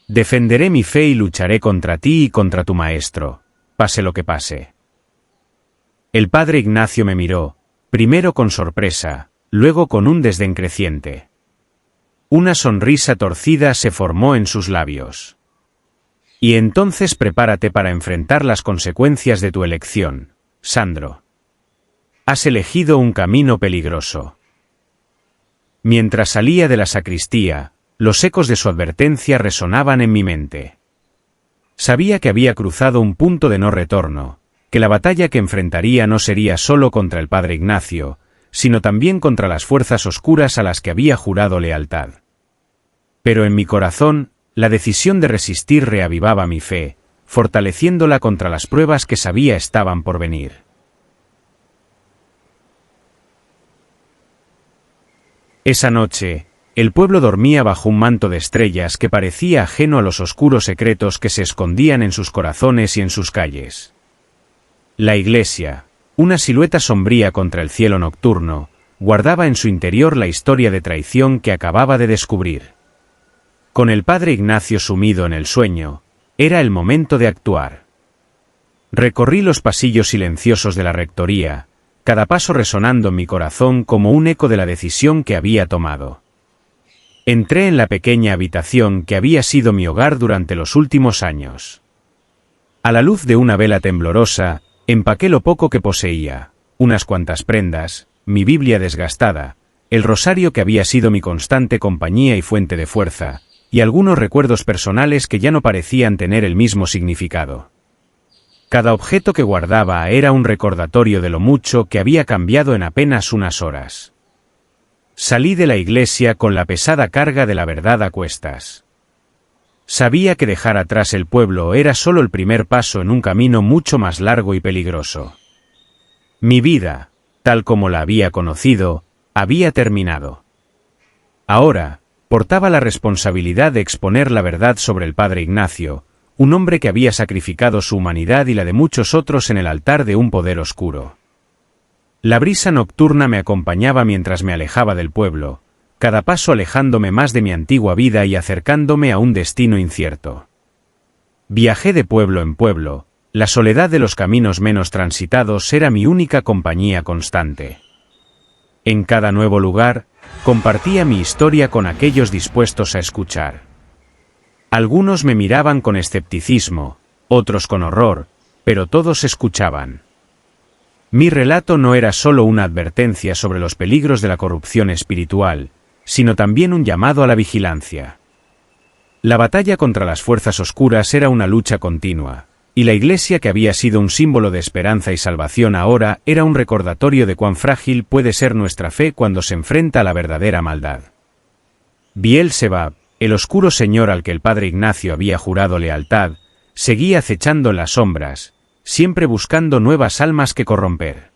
Defenderé mi fe y lucharé contra ti y contra tu maestro, pase lo que pase. El Padre Ignacio me miró, primero con sorpresa, luego con un desdén creciente. Una sonrisa torcida se formó en sus labios. Y entonces prepárate para enfrentar las consecuencias de tu elección, Sandro. Has elegido un camino peligroso. Mientras salía de la sacristía, los ecos de su advertencia resonaban en mi mente. Sabía que había cruzado un punto de no retorno, que la batalla que enfrentaría no sería solo contra el Padre Ignacio, sino también contra las fuerzas oscuras a las que había jurado lealtad. Pero en mi corazón, la decisión de resistir reavivaba mi fe, fortaleciéndola contra las pruebas que sabía estaban por venir. Esa noche, el pueblo dormía bajo un manto de estrellas que parecía ajeno a los oscuros secretos que se escondían en sus corazones y en sus calles. La iglesia, una silueta sombría contra el cielo nocturno, guardaba en su interior la historia de traición que acababa de descubrir. Con el Padre Ignacio sumido en el sueño, era el momento de actuar. Recorrí los pasillos silenciosos de la rectoría, cada paso resonando en mi corazón como un eco de la decisión que había tomado. Entré en la pequeña habitación que había sido mi hogar durante los últimos años. A la luz de una vela temblorosa, empaqué lo poco que poseía, unas cuantas prendas, mi Biblia desgastada, el rosario que había sido mi constante compañía y fuente de fuerza, y algunos recuerdos personales que ya no parecían tener el mismo significado. Cada objeto que guardaba era un recordatorio de lo mucho que había cambiado en apenas unas horas. Salí de la iglesia con la pesada carga de la verdad a cuestas. Sabía que dejar atrás el pueblo era solo el primer paso en un camino mucho más largo y peligroso. Mi vida, tal como la había conocido, había terminado. Ahora, portaba la responsabilidad de exponer la verdad sobre el padre Ignacio, un hombre que había sacrificado su humanidad y la de muchos otros en el altar de un poder oscuro. La brisa nocturna me acompañaba mientras me alejaba del pueblo, cada paso alejándome más de mi antigua vida y acercándome a un destino incierto. Viajé de pueblo en pueblo, la soledad de los caminos menos transitados era mi única compañía constante. En cada nuevo lugar, compartía mi historia con aquellos dispuestos a escuchar. Algunos me miraban con escepticismo, otros con horror, pero todos escuchaban. Mi relato no era solo una advertencia sobre los peligros de la corrupción espiritual, sino también un llamado a la vigilancia. La batalla contra las fuerzas oscuras era una lucha continua, y la Iglesia, que había sido un símbolo de esperanza y salvación, ahora era un recordatorio de cuán frágil puede ser nuestra fe cuando se enfrenta a la verdadera maldad. Biel-Sebab, el oscuro señor al que el padre Ignacio había jurado lealtad, seguía acechando en las sombras, siempre buscando nuevas almas que corromper.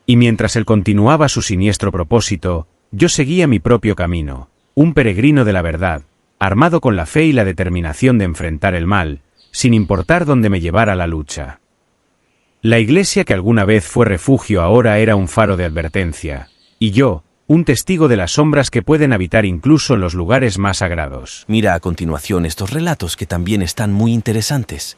Y mientras él continuaba su siniestro propósito, yo seguía mi propio camino, un peregrino de la verdad, armado con la fe y la determinación de enfrentar el mal, sin importar dónde me llevara la lucha. La iglesia que alguna vez fue refugio ahora era un faro de advertencia, y yo, un testigo de las sombras que pueden habitar incluso en los lugares más sagrados. Mira a continuación estos relatos que también están muy interesantes.